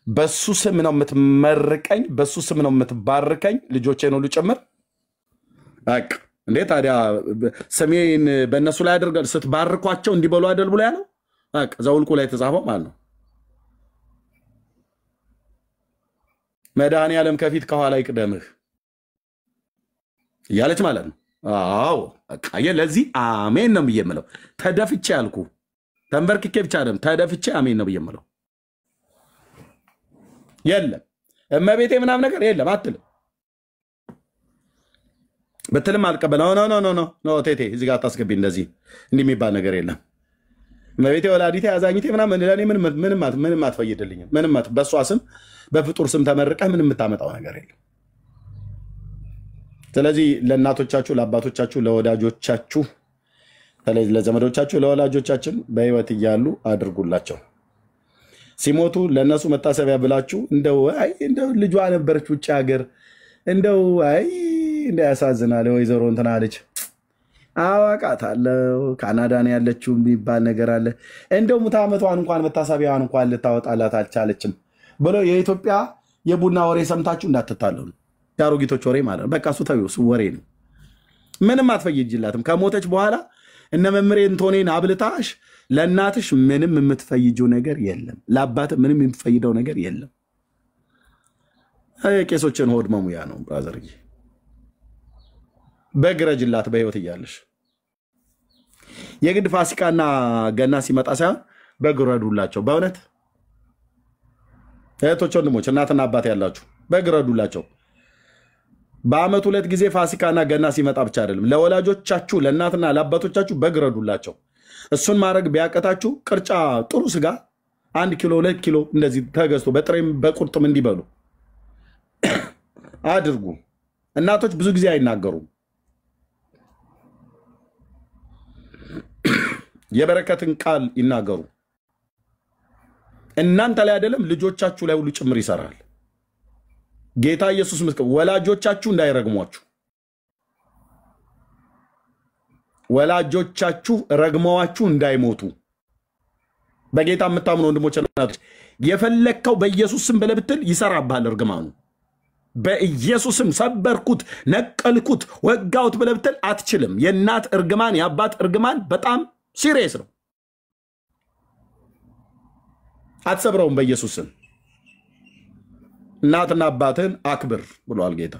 በሱ ስም ነው የምትመርቀኝ፣ በሱ ስም ነው የምትባርከኝ። ልጆቼን ሁሉ ጭምር በቃ እንዴ ታዲያ ስሜን በእነሱ ላይ አድርገን ስትባርኳቸው እንዲበሉ አይደል ብሎ ያለው። በቃ ዘውልቁ ላይ ተጻፈው ማለት ነው። መድኃኔዓለም ከፊት ከኋላ ይቅደምህ እያለች ማለት ነው። አዎ በቃ ለዚህ አሜን ነው የምለው። ተደፍቼ ያልኩ ተንበርክኬ ብቻ አይደለም ተደፍቼ አሜን ነው የምለው። የለም እመቤቴ ምናምን ነገር የለም አትልም። በትልም አልቀበል ኖ ቴቴ እዚህ ጋር አታስገቢ፣ እንደዚህ እንዲህ የሚባል ነገር የለም። እመቤቴ ወላዲቴ አዛኝቴ ምናምን ለእኔ ምንም አትፈይድልኝም። ምንም በእሷ ስም በፍጡር ስም ተመርቀህ ምንም የምታመጣው ነገር የለም። ስለዚህ ለእናቶቻችሁ፣ ለአባቶቻችሁ፣ ለወዳጆቻችሁ፣ ለዘመዶቻችሁ፣ ለወላጆቻችን በህይወት እያሉ አድርጉላቸው። ሲሞቱ ለነሱ መታሰቢያ ብላችሁ እንደው ልጇ ነበረች ውጭ ሀገር እንደው ያሳዝናል። ወይዘሮ እንትና አለች አዋቃታለሁ ካናዳ ነው ያለችው የሚባል ነገር አለ። እንደው ሙት ዓመቷን እንኳን መታሰቢያዋን እንኳን ልታወጣላት አልቻለችም ብሎ የኢትዮጵያ የቡና ወሬ ሰምታችሁ እንዳትታለሉ። የአሮጊቶች ወሬ ማለት ነው። በቃ እሱ ተይው፣ እሱ ወሬ ነው። ምንም አትፈይጅላትም። ከሞተች በኋላ እነ መምሬ እንቶኔን አብልታሽ ለእናትሽ ምንም የምትፈይጀው ነገር የለም። ለአባት ምንም የምትፈይደው ነገር የለም። ቄሶችን ሆድ መሙያ ነው ብራዘርዬ። በግረጅላት በህይወት እያለሽ የግድ ፋሲካና ገና ሲመጣ ሳይሆን በግረዱላቸው። በእውነት እህቶች ወንድሞች፣ እናትና አባት ያላችሁ በግረዱላቸው። በአመት 2 ጊዜ ፋሲካና ገና ሲመጣ ብቻ አይደለም፣ ለወላጆቻችሁ ለእናትና ለአባቶቻችሁ በግረዱላቸው። እሱን ማድረግ ቢያቀታችሁ ቅርጫ ጥሩ ስጋ 1 ኪሎ 2 ኪሎ እንደዚህ ተገዝቶ በጥሬም በቁርጥም እንዲበሉ አድርጉ። እናቶች ብዙ ጊዜ አይናገሩም። የበረከትን ቃል ይናገሩ። እናንተ ላይ አይደለም ልጆቻችሁ ላይ ሁሉ ጭምር ይሰራል ጌታ ኢየሱስ ምስክር። ወላጆቻችሁ እንዳይረግሟችሁ፣ ወላጆቻችሁ ረግመዋችሁ እንዳይሞቱ በጌታ የምታምኑ ወንድሞች እናቶች፣ የፈለከው በኢየሱስ ስም ብለህ ብትል ይሰራብሃል እርግማኑ። በኢየሱስም ሰበርኩት፣ ነቀልኩት፣ ወጋውት ብለህ ብትል አትችልም። የእናት እርግማን የአባት እርግማን በጣም ሲሪየስ ነው። አትሰብረውም በኢየሱስ ስም። እናትና አባትን አክብር ብሏል ጌታ።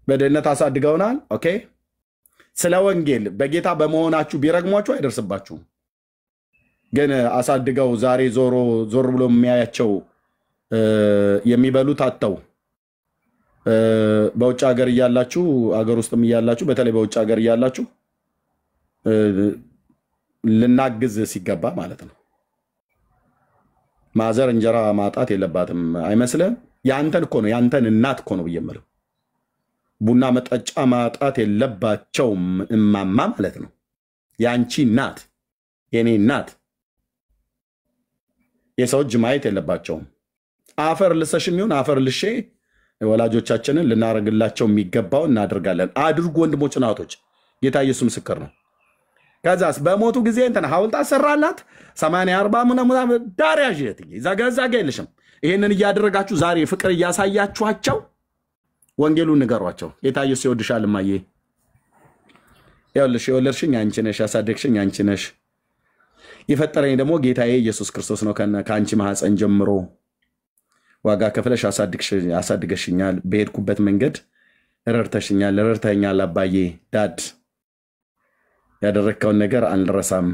በድህነት አሳድገውናል። ኦኬ፣ ስለ ወንጌል በጌታ በመሆናችሁ ቢረግሟችሁ አይደርስባችሁም። ግን አሳድገው ዛሬ ዞር ብሎ የሚያያቸው የሚበሉት አጥተው በውጭ ሀገር እያላችሁ አገር ውስጥም እያላችሁ በተለይ በውጭ ሀገር እያላችሁ ልናግዝ ሲገባ ማለት ነው። ማዘር እንጀራ ማጣት የለባትም አይመስልም? ያንተን እኮ ነው ያንተን እናት እኮ ነው ብየምለው ቡና መጠጫ ማጣት የለባቸውም እማማ ማለት ነው ያንቺ እናት የኔ እናት የሰው እጅ ማየት የለባቸውም አፈር ልሰሽም ይሁን አፈር ልሼ ወላጆቻችንን ልናረግላቸው የሚገባው እናደርጋለን አድርጉ ወንድሞች እናቶች ጌታ ኢየሱስ ምስክር ነው ከዛስ በሞቱ ጊዜ እንተና ሐውልት አሰራላት 80 40 ምናምን ዳሪያጅ ዘጋዛጋ የለሽም ይሄንን እያደረጋችሁ ዛሬ ፍቅር እያሳያችኋቸው ወንጌሉን ንገሯቸው ጌታ ኢየሱስ ይወድሻል ማዬ ያውልሽ የወለድሽኝ አንቺ ነሽ ያሳደግሽኝ አንቺ ነሽ የፈጠረኝ ደግሞ ጌታዬ ኢየሱስ ክርስቶስ ነው ከአንቺ ማህፀን ጀምሮ ዋጋ ከፍለሽ አሳድገሽኛል በሄድኩበት መንገድ ረርተሽኛል ረርተኛል አባዬ ዳድ ያደረከውን ነገር አንረሳም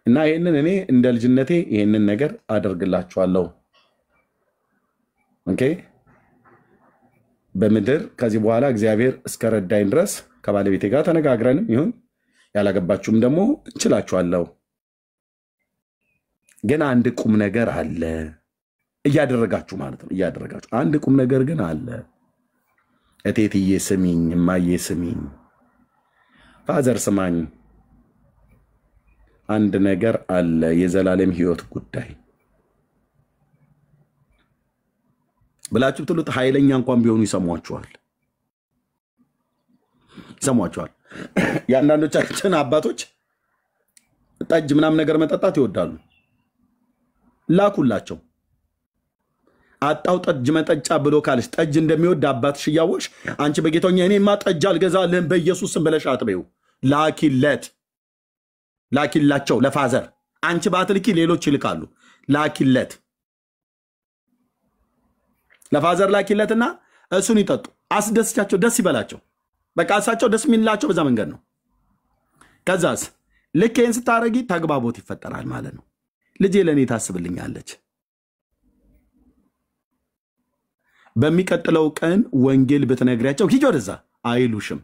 እና ይሄንን እኔ እንደ ልጅነቴ ይሄንን ነገር አደርግላችኋለሁ ኦኬ በመድር ከዚህ በኋላ እግዚአብሔር እስከረዳኝ ድረስ ከባለቤቴ ጋር ተነጋግረንም ይሁን ያላገባችሁም ደግሞ እንችላችኋለሁ ግን አንድ ቁም ነገር አለ እያደረጋችሁ ማለት ነው እያደረጋችሁ አንድ ቁም ነገር ግን አለ እቴትዬ ስሚኝ ማዬ ስሚኝ ፋዘር ስማኝ አንድ ነገር አለ የዘላለም ህይወት ጉዳይ ብላችሁ ትሉት ኃይለኛ እንኳን ቢሆኑ ይሰሟችኋል ያንዳንዶቻችን አባቶች ጠጅ ምናም ነገር መጠጣት ይወዳሉ ላኩላቸው አጣው ጠጅ መጠጫ ብሎ ካልሽ ጠጅ እንደሚወድ አባትሽ ያወሽ አንቺ በጌታኛ እኔማ ጠጅ አልገዛልህም በኢየሱስ ስም ብለሽ አጥቤው ላኪላቸው ለፋዘር አንቺ ባትልኪ ሌሎች ይልካሉ ላኪለት ለፋዘር ላኪለትና እሱን ይጠጡ አስደስቻቸው ደስ ይበላቸው በቃ እሳቸው ደስ የሚላቸው በዛ መንገድ ነው ከዛስ ልኬን ስታረጊ ተግባቦት ይፈጠራል ማለት ነው ልጄ ለኔ ታስብልኛለች በሚቀጥለው ቀን ወንጌል በተነግሪያቸው ሂጅ ወደዛ አይሉሽም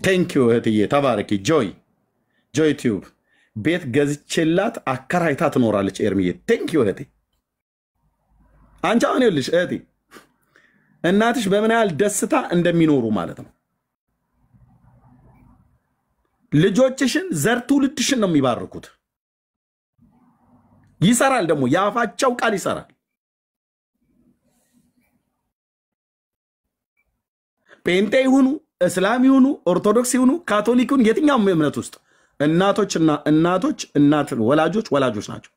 ቴንክ ዩ እህትዬ ተባረኪ ጆይ ቲዩብ ቤት ገዝቼላት አከራይታ ትኖራለች ኤርሚዬ ቴንክ ዩ እህቴ አንቺ አሁን ይልሽ እህቴ እናትሽ በምን ያህል ደስታ እንደሚኖሩ ማለት ነው ልጆችሽን ዘርቱ ልትሽን ነው የሚባርኩት ይሰራል ደግሞ ያፋቸው ቃል ይሰራል ጴንጤ ይሁኑ እስላም ይሁኑ ኦርቶዶክስ ይሁኑ ካቶሊክ ይሁኑ የትኛውም እምነት ውስጥ እናት ወላጆች ናቸው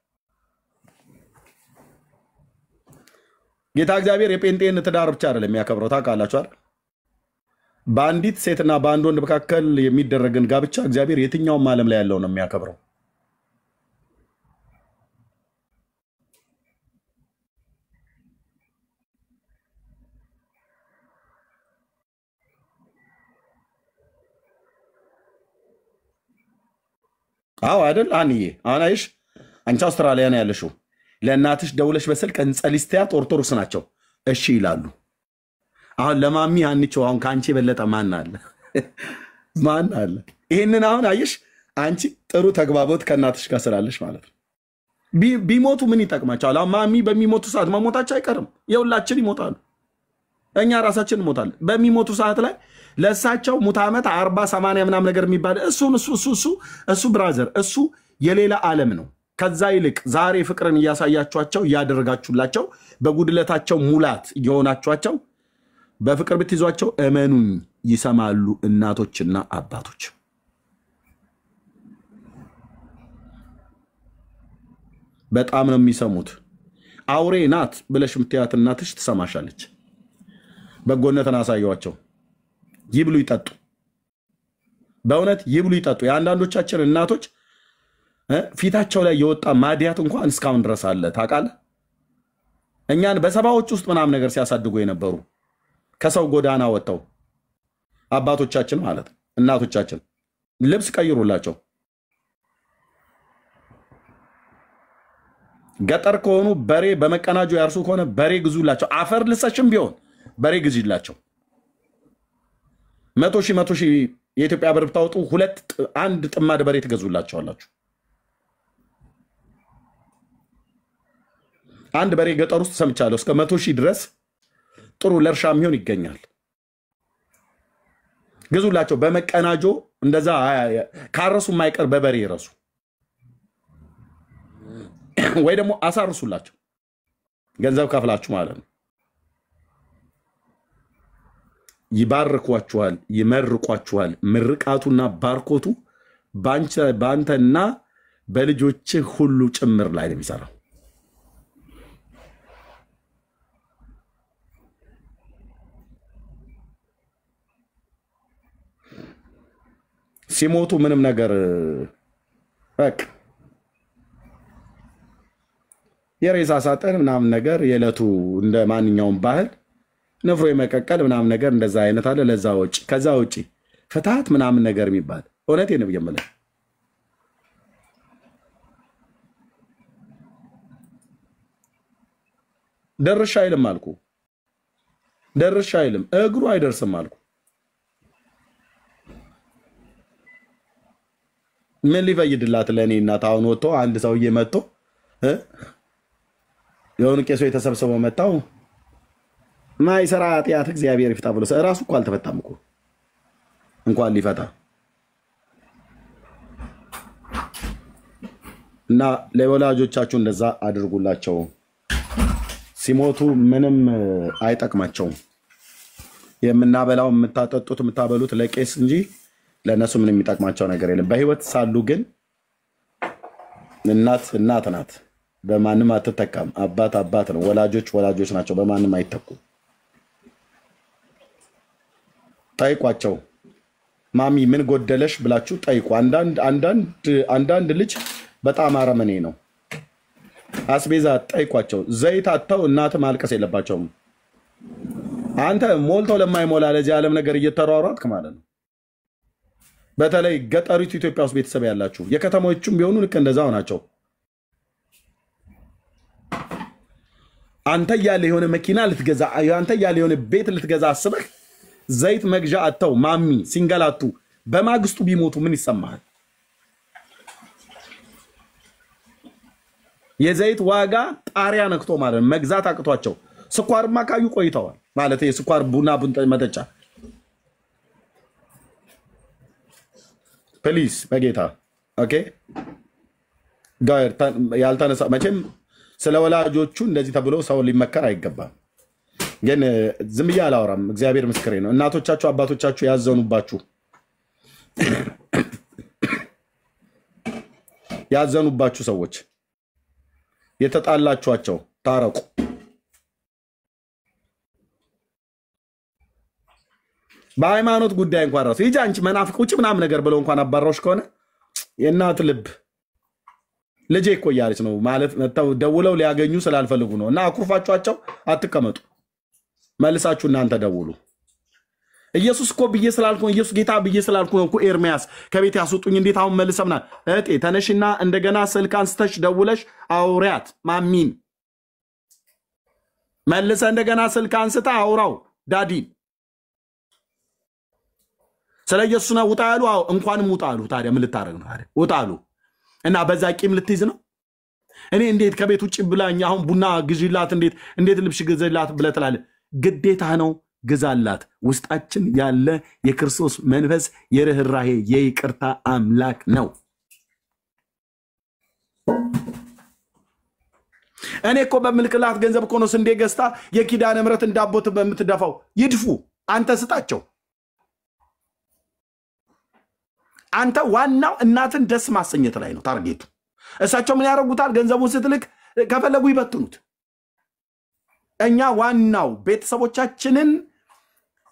ጌታ እግዚአብሔር የጴንጤን ትዳር ብቻ አይደለም የሚያከብረው ታውቃላችሁ አይደል በአንዲት ሴትና በአንድ ወንድ መካከል የሚደረግን ጋብቻ እግዚአብሔር የትኛውም ዓለም ላይ ያለው ነው የሚያከብረው አዎ አይደል አንዬ አናይሽ አንቺ አውስትራሊያ ነው ያለሽው ለእናትሽ ደውለሽ በስልክ እንጸልይስታት ኦርቶዶክስ ናቸው እሺ ይላሉ አሁን ለማሚ አንቺው አሁን ካንቺ በለጠ ማን አለ ይሄንን አሁን አይሽ አንቺ ጥሩ ተግባቦት ከእናትሽ ጋር ስላለሽ ማለት ነው ቢሞቱ ምን ይጠቅማቸዋል አሁን ማሚ በሚሞቱ ሰዓት መሞታቸው አይቀርም የሁላችን ይሞታሉ እኛ ራሳችን እንሞታለን በሚሞቱ ሰዓት ላይ ለሳቸው ሙት ዓመት 40 80 ምናም ነገር የሚባል እሱ ብራዘር እሱ የሌላ ዓለም ነው ከዛ ይልቅ ዛሬ ፍቅርን እያሳያችኋቸው ያደረጋችሁላቸው በጉድለታቸው ሙላት እየሆናችኋቸው በፍቅር ብትይዟቸው እመኑኝ ይሰማሉ እናቶችና አባቶች በጣም ነው የሚሰሙት አውሬ ናት ብለሽ ምትያት እናትሽ ትሰማሻለች በጎነትን አሳዩዋቸው ይብሉ ይጠጡ በእውነት ይብሉ ይጠጡ የአንዳንዶቻችን እናቶች ፊታቸው ላይ የወጣ ማዲያት እንኳን እስካሁን ድረስ አለ ታውቃለህ እኛን በሰባዎች ውስጥ ምናም ነገር ሲያሳድጉ የነበሩ ከሰው ጎዳና ወጣው አባቶቻችን ማለት እናቶቻችን ልብስ ቀይሩላቸው ገጠር ከሆኑ በሬ በመቀናጆ ያርሱ ከሆነ በሬ ግዙላቸው አፈር ልሰሽም ቢሆን በሬ ግዙላቸው 100,000 የኢትዮጵያ ብር ብታወጡ አንድ ጥማድ በሬ ትገዙላቸዋላችሁ። አንድ በሬ ገጠር ውስጥ ሰምቻለሁ እስከ 100,000 ድረስ ጥሩ ለእርሻ የሚሆን ይገኛል። ግዙላቸው በመቀናጆ እንደዛ ካረሱ የማይቀር በበሬ ይረሱ ወይ ደግሞ አሳርሱላቸው ገንዘብ ከፍላችሁ ማለት ነው። ይባርኳችኋል፣ ይመርቋችኋል። ምርቃቱና ባርኮቱ ባንተና በልጆችህ ሁሉ ጭምር ላይ ነው የሚሰራው። ሲሞቱ ምንም ነገር በቃ የሬሳ ሳጥን ምናምን ነገር የዕለቱ እንደ ማንኛውም ባህል ነፍሮ የመቀቀል ምናምን ነገር እንደዛ አይነት አለ። ለዛ ውጪ ከዛ ውጪ ፍታት ምናምን ነገር የሚባል እውነቴን ነው የምልህ። ደርሻ አይልም አልኩ፣ ደርሻ አይልም እግሩ አይደርስም አልኩ። ምን ሊፈይድላት ለኔ እናት? አሁን ወጥቶ አንድ ሰውዬ መጥቶ የሆኑ ቄሶ የተሰብሰበው መጣው ማይሰራ ኃጢአት እግዚአብሔር ይፍታ ብሎ ራሱ እኮ አልተፈታም እኮ እንኳን ሊፈታ እና ለወላጆቻችሁ እንደዛ አድርጉላቸው። ሲሞቱ ምንም አይጠቅማቸውም። የምናበላው የምታጠጡት የምታበሉት ለቄስ እንጂ ለነሱ ምንም የሚጠቅማቸው ነገር የለም። በህይወት ሳሉ ግን እናት ናት፣ በማንም አትተካም። አባት አባት ነው፣ ወላጆች ናቸው፣ በማንም አይተኩም። ጠይቋቸው። ማሚ ምን ጎደለሽ ብላችሁ ጠይቁ። አንዳንድ ልጅ በጣም አረመኔ ነው። አስቤዛ ጠይቋቸው። ዘይት አጥተው እናት ማልቀስ የለባቸውም። አንተ ሞልቶ ለማይሞላ ለዚህ ዓለም ነገር እየተሯሯጥክ ማለት ነው። በተለይ ገጠሪቱ ኢትዮጵያ ውስጥ ቤተሰብ ያላችሁ የከተሞቹም ቢሆኑ ልክ እንደዛው ናቸው። አንተ ያለ የሆነ መኪና ልትገዛ፣ አንተ ያለ የሆነ ቤት ልትገዛ አስበህ ዘይት መግዣ አጥተው ማሚ ሲንገላቱ በማግስቱ ቢሞቱ ምን ይሰማሃል? የዘይት ዋጋ ጣሪያ ነክቶ ማለት መግዛት አቅቷቸው ስኳርማ ካዩ ቆይተዋል ማለት የስኳር ቡና መጠጫ ፕሊዝ በጌታ ኦኬ ጋር ያልተነሳ መቼም ስለ ወላጆቹ እንደዚህ ተብሎ ሰው ሊመከር አይገባም። ግን ዝም ብዬ አላወራም። እግዚአብሔር ምስክሬ ነው። እናቶቻችሁ አባቶቻችሁ ያዘኑባችሁ ሰዎች የተጣላችኋቸው ታረቁ። በሃይማኖት ጉዳይ እንኳን ራሱ ይጃ አንቺ መናፍቅ ውጭ ምናምን ነገር ብለው እንኳን አባራዎች ከሆነ የእናት ልብ ልጄ እኮ እያለች ነው ማለት ደውለው ሊያገኙ ስላልፈልጉ ነው። እና አኩርፋችኋቸው አትቀመጡ። መልሳችሁ እናንተ ደውሉ። ኢየሱስ እኮ ብዬ ስላልኩ ነው፣ ኢየሱስ ጌታ ብዬ ስላልኩ ነው እኮ ኤርሚያስ ከቤት ያስወጡኝ። እንዴት አሁን መልሰምና እህቴ ተነሽና እንደገና ስልክ አንስተሽ ደውለሽ አውሪያት ማሚን መልሰ እንደገና ስልክ አንስታ አውራው ዳዲ ስለ ኢየሱስ ነው ውጣ ያሉ። እንኳንም ውጣ አሉ። ታዲያ ምን ልታረግ ነው? ታዲያ ውጣ አሉ እና በዛ ቂም ልትይዝ ነው? እኔ እንዴት ከቤት ውጭ ብላኝ አሁን ቡና ግዢላት እንዴት ልብስ ግዢላት ብለህ ትላለህ? ግዴታ ነው፣ ግዛላት። ውስጣችን ያለ የክርስቶስ መንፈስ የርህራሄ የይቅርታ አምላክ ነው። እኔ እኮ በምልክላት ገንዘብ እኮ ነው ስንዴ ገዝታ የኪዳነ ምሕረት እንዳቦት በምትደፋው። ይድፉ፣ አንተ ስጣቸው። አንተ ዋናው እናትን ደስ ማሰኘት ላይ ነው ታርጌቱ። እሳቸው ምን ያደርጉታል? ገንዘቡን ስትልክ ከፈለጉ ይበትኑት። እኛ ዋናው ቤተሰቦቻችንን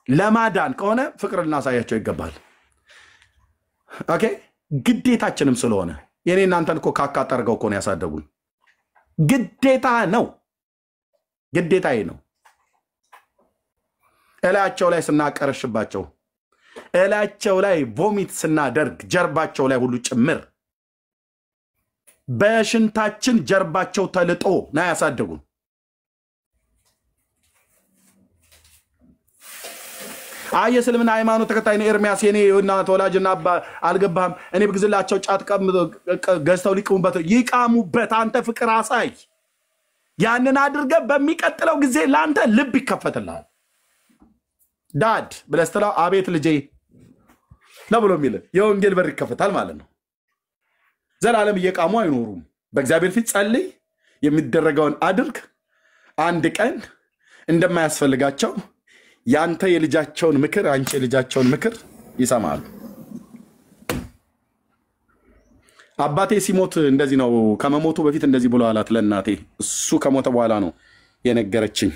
ለማዳን ከሆነ ፍቅር ልናሳያቸው ይገባል። ኦኬ፣ ግዴታችንም ስለሆነ የኔ እናንተን እኮ ካካ ጠርገው እኮ ነው ያሳደጉን። ግዴታ ነው፣ ግዴታዬ ነው። እላቸው ላይ ስናቀረሽባቸው፣ እላቸው ላይ ቮሚት ስናደርግ፣ ጀርባቸው ላይ ሁሉ ጭምር በሽንታችን ጀርባቸው ተልጦ ነው ያሳደጉን። አይ የእስልምና ሃይማኖት ተከታይ ነው ኤርሚያስ የኔ እናት ወላጅና አባ አልገባህም እኔ ብግዝላቸው ጫት ገዝተው ሊቅሙበት ይቃሙበት አንተ ፍቅር አሳይ ያንን አድርገ በሚቀጥለው ጊዜ ላንተ ልብ ይከፈትልሃል ዳድ ብለስተላው አቤት ልጄ ለብሎ ሚል የወንጌል በር ይከፈታል ማለት ነው ዘላለም እየቃሙ አይኖሩም በእግዚአብሔር ፊት ጸልይ የሚደረገውን አድርግ አንድ ቀን እንደማያስፈልጋቸው ያንተ የልጃቸውን ምክር አንቺ የልጃቸውን ምክር ይሰማሉ አባቴ ሲሞት እንደዚህ ነው ከመሞቱ በፊት እንደዚህ ብሎ አላት ለእናቴ እሱ ከሞተ በኋላ ነው የነገረችኝ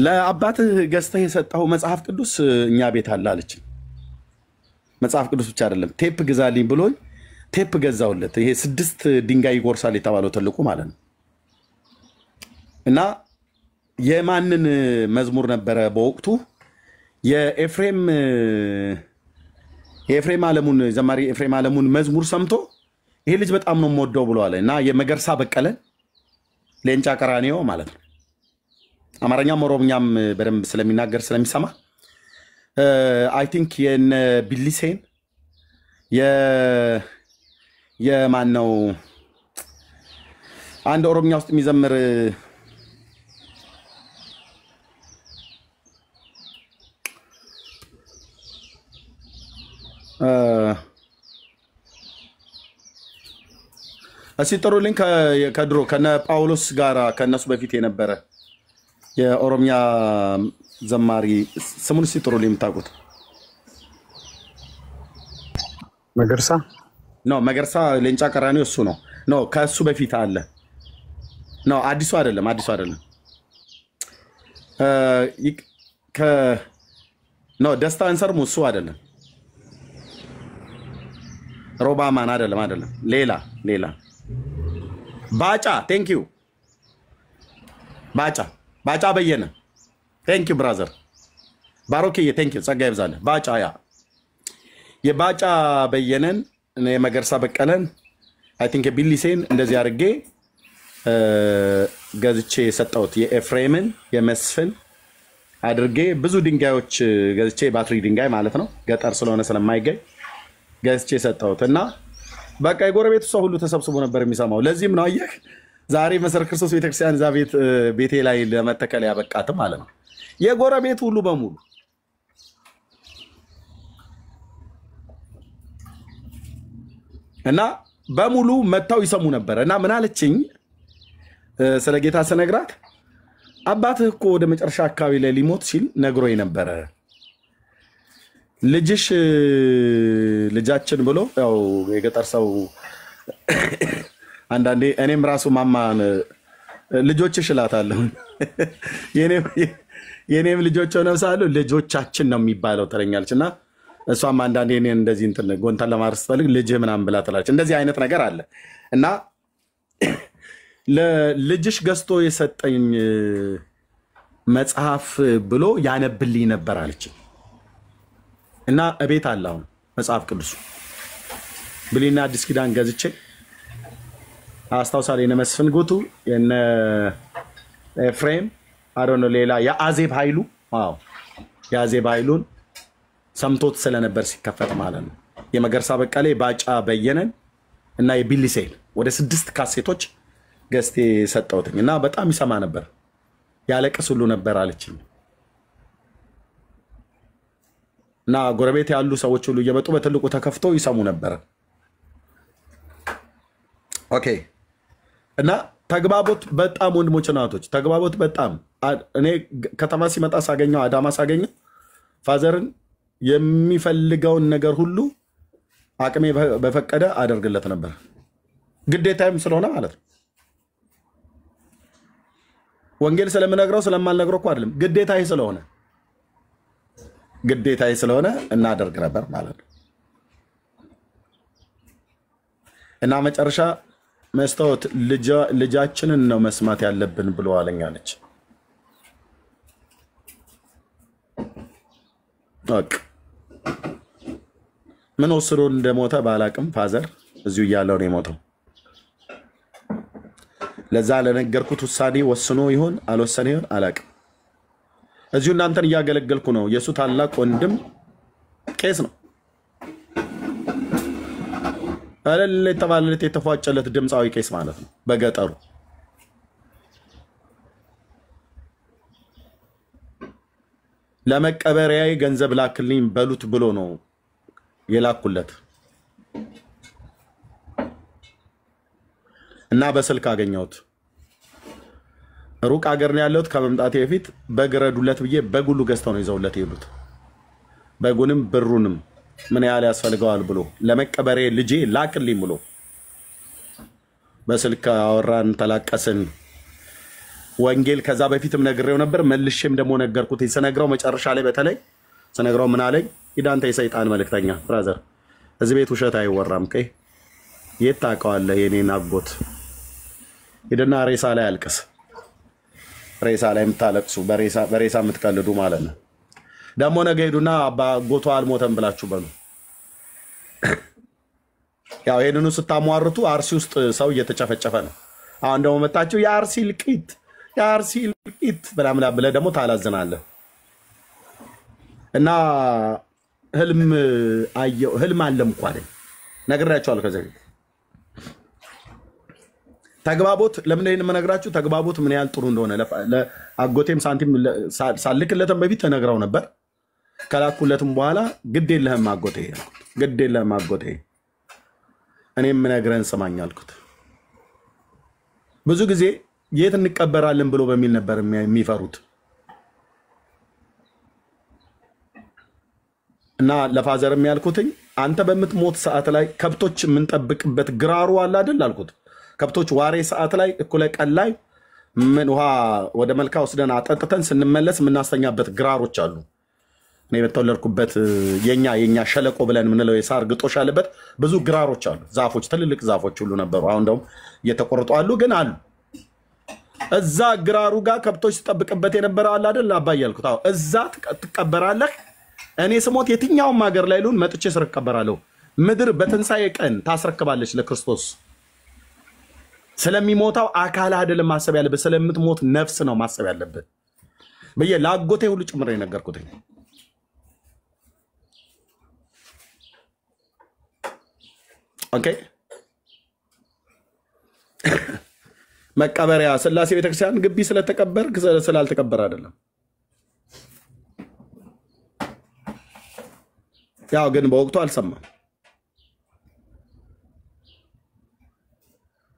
ለአባትህ ገዝተህ የሰጠው መጽሐፍ ቅዱስ እኛ ቤት አለ አለች መጽሐፍ ቅዱስ ብቻ አይደለም ቴፕ ግዛልኝ ብሎኝ ቴፕ ገዛውለት ይሄ 6 ድንጋይ ይጎርሳል የተባለው ትልቁ ማለት ነው እና የማንን መዝሙር ነበረ በወቅቱ የኤፍሬም አለሙን ዘማሪ ኤፍሬም አለሙን መዝሙር ሰምቶ ይሄ ልጅ በጣም ነው የምወደው ብሎ አለ እና የመገርሳ በቀለ ሌንጫ ቀራኒዮ ማለት ነው አማርኛም ኦሮምኛም በደንብ ስለሚናገር ስለሚሰማ አይ ቲንክ የነ ቢሊሴን የማን ነው አንድ ኦሮምኛ ውስጥ የሚዘምር አሲጥሩልኝ ከድሮ ከነ ጳውሎስ ጋራ ከነሱ በፊት የነበረ የኦሮምኛ ዘማሪ ስሙን ሲጥሩልኝ የምታውቁት መገርሳ ነው መገርሳ ሌንጫ ቀራኒዮ እሱ ነው ነው ከሱ በፊት አለ ነው አዲሱ አይደለም ነው ደስታ አንሰርሙ እሱ አይደለም ሮባማን አይደለም ሌላ ባጫ ቴንክ ዩ ባጫ በየነ ቴንክ ዩ ብራዘር ባሮኬ ቴንክ ዩ ጸጋ ይብዛለ ባጫ ያ የባጫ በየነን የመገርሳ በቀለን አይ ቲንክ ቢሊሴን እንደዚህ አድርጌ ገዝቼ የሰጠሁት የኤፍሬምን የመስፍን አድርጌ ብዙ ድንጋዮች ገዝቼ ባትሪ ድንጋይ ማለት ነው ገጠር ስለሆነ ስለማይገኝ ገዝቼ የሰጠሁት እና በቃ የጎረቤቱ ሰው ሁሉ ተሰብስቦ ነበር የሚሰማው ለዚህም ነው አየህ ዛሬ መሰረት ክርስቶስ ቤተክርስቲያን ዛ ቤቴ ላይ ለመተከል ያበቃት ማለት ነው የጎረቤቱ ሁሉ በሙሉ እና በሙሉ መጣው ይሰሙ ነበር እና ምን አለችኝ ስለ ጌታ ሰነግራት አባትህ እኮ ወደ መጨረሻ አካባቢ ላይ ሊሞት ሲል ነግሮኝ ነበር ልጃችን ብሎ ያው የገጠር ሰው አንዳንዴ እኔም ራሱ ማማን ልጆችሽ እላታለሁ የኔም ልጆች ሆነው ሳሉ ልጆቻችን ነው የሚባለው ተረኛለችና እሷም አንዳንዴ እኔ እንደዚህ እንትን ጎንታን ለማርስ ፈልግ ልጅ ምናምን ብላ ትላለች እንደዚህ አይነት ነገር አለ እና ለልጅሽ ገዝቶ የሰጠኝ መጽሐፍ ብሎ ያነብልኝ ነበር አለች እና እቤት አላው መጽሐፍ ቅዱስ ብሊና አዲስ ኪዳን ገዝቼ አስታውሳለሁ የነ መስፍን ጉቱ የነ ኤፍሬም አሮኖ ሌላ የአዜብ ኃይሉ ዋው የአዜብ ኃይሉን ሰምቶት ስለነበር ሲከፈት ማለት ነው የመገርሳ በቀለ ባጫ በየነን እና የቢሊሴን ወደ 6 ካሴቶች ገዝቴ ሰጠውትኝ እና በጣም ይሰማ ነበር ያለቅስ ሁሉ ነበር አለችኝ እና ጎረቤት ያሉ ሰዎች ሁሉ እየመጡ በትልቁ ተከፍቶ ይሰሙ ነበር ኦኬ እና ተግባቦት በጣም ወንድሞች እናቶች ተግባቦት በጣም እኔ ከተማ ሲመጣ ሳገኘው አዳማ ሳገኘው ፋዘርን የሚፈልገውን ነገር ሁሉ አቅሜ በፈቀደ አደርግለት ነበር ግዴታዬም ስለሆነ ማለት ነው ወንጌል ስለምነግረው ስለማልነግረው እኮ አይደለም ግዴታዬ ስለሆነ እናደርግ ነበር ማለት ነው እና መጨረሻ መስታወት ልጃችንን ነው መስማት ያለብን ብሎ አለኛለች ኦኬ ምን ወስዶ እንደሞተ ባላቅም ፋዘር እዚሁ ያለው ነው የሞተው ለዛ ለነገርኩት ውሳኔ ወስኖ ይሆን አልወሰነ ይሆን አላውቅም። እዚሁ እናንተን እያገለገልኩ ነው። የሱ ታላቅ ወንድም ቄስ ነው። አለለ የተባለለት የተፏጨለት ድምፃዊ ቄስ ማለት ነው በገጠሩ። ለመቀበሪያዬ ገንዘብ ላክልኝ በሉት ብሎ ነው የላኩለት እና በስልክ አገኘሁት። ሩቅ ሀገር ነው ያለሁት። ከመምጣቴ በፊት በግረዱለት ብዬ በጉሉ ገዝተው ነው ይዘውለት ይሉት። በጉንም ብሩንም ምን ያህል ያስፈልገዋል ብሎ ለመቀበሪያ ልጄ ላክልኝ ብሎ በስልክ አወራን፣ ተላቀስን። ወንጌል ከዛ በፊትም ነግሬው ነበር፣ መልሼም ደግሞ ነገርኩት። ስነግረው መጨረሻ ላይ በተለይ ስነግረው ምን አለኝ? ሂዳንተ የሰይጣን መልእክተኛ ብራዘር፣ እዚህ ቤት ውሸት አይወራም። ቀይ የት ታውቀዋለህ? የኔን አጎት ሂድና ሬሳ ላይ አልቅስ። ሬሳ ላይ የምታለቅሱ በሬሳ የምትቀልዱ ማለት ነው። ደግሞ ነገ ሄዱና አጎቷ አልሞተም ብላችሁ በሉ። ያው ይሄንኑ ስታሟርቱ አርሲ ውስጥ ሰው እየተጨፈጨፈ ነው። አሁን ደግሞ መጣችሁ የአርሲ ልቂት ብላ ብለህ ደግሞ ታላዝናለህ። እና ህልም አለም እኮ አለኝ ነግሬያቸዋለሁ ከዚህ በፊት። ተግባቦት ለምን ይሄን የምነግራችሁ ተግባቦት ምን ያህል ጥሩ እንደሆነ ለአጎቴም ሳንቲም ሳልክለትም በፊት ተነግራው ነበር። ከላኩለትም በኋላ ግድ የለህም አጎቴ እኔም ምነግረን ስማኝ አልኩት። ብዙ ጊዜ የት እንቀበራለን ብሎ በሚል ነበር የሚፈሩት። እና ለፋዘርም ያልኩትኝ አንተ በምትሞት ሰዓት ላይ ከብቶች የምንጠብቅበት ግራሩ አለ አይደል አልኩት። ከብቶች ዋሬ ሰዓት ላይ እኩለ ቀን ላይ ምን ውሃ ወደ መልካ ወስደን አጠጥተን ስንመለስ የምናስተኛበት ግራሮች አሉ። እኔ በተወለድኩበት የኛ ሸለቆ ብለን ምንለው የሳር ግጦሽ ያለበት ብዙ ግራሮች አሉ። ዛፎች፣ ትልልቅ ዛፎች ሁሉ ነበሩ። አሁን ደግሞ እየተቆረጡ አሉ፣ ግን አሉ። እዛ ግራሩ ጋር ከብቶች ሲጠብቅበት የነበረ አለ አይደል አባዬ አልኩት። አዎ እዛ ትቀበራለህ። እኔ ስሞት የትኛውም ሀገር ላይ ሉን መጥቼ ስረከበራለሁ። ምድር በትንሳኤ ቀን ታስረክባለች ለክርስቶስ። ስለሚሞታው አካል አይደለም ማሰብ ያለበት፣ ስለምትሞት ነፍስ ነው ማሰብ ያለበት ብዬ ለአጎቴ ሁሉ ጭምር የነገርኩት። ኦኬ መቀበሪያ ስላሴ ቤተክርስቲያን ግቢ ስለተቀበር ስላልተቀበር አይደለም። ያው ግን በወቅቱ አልሰማም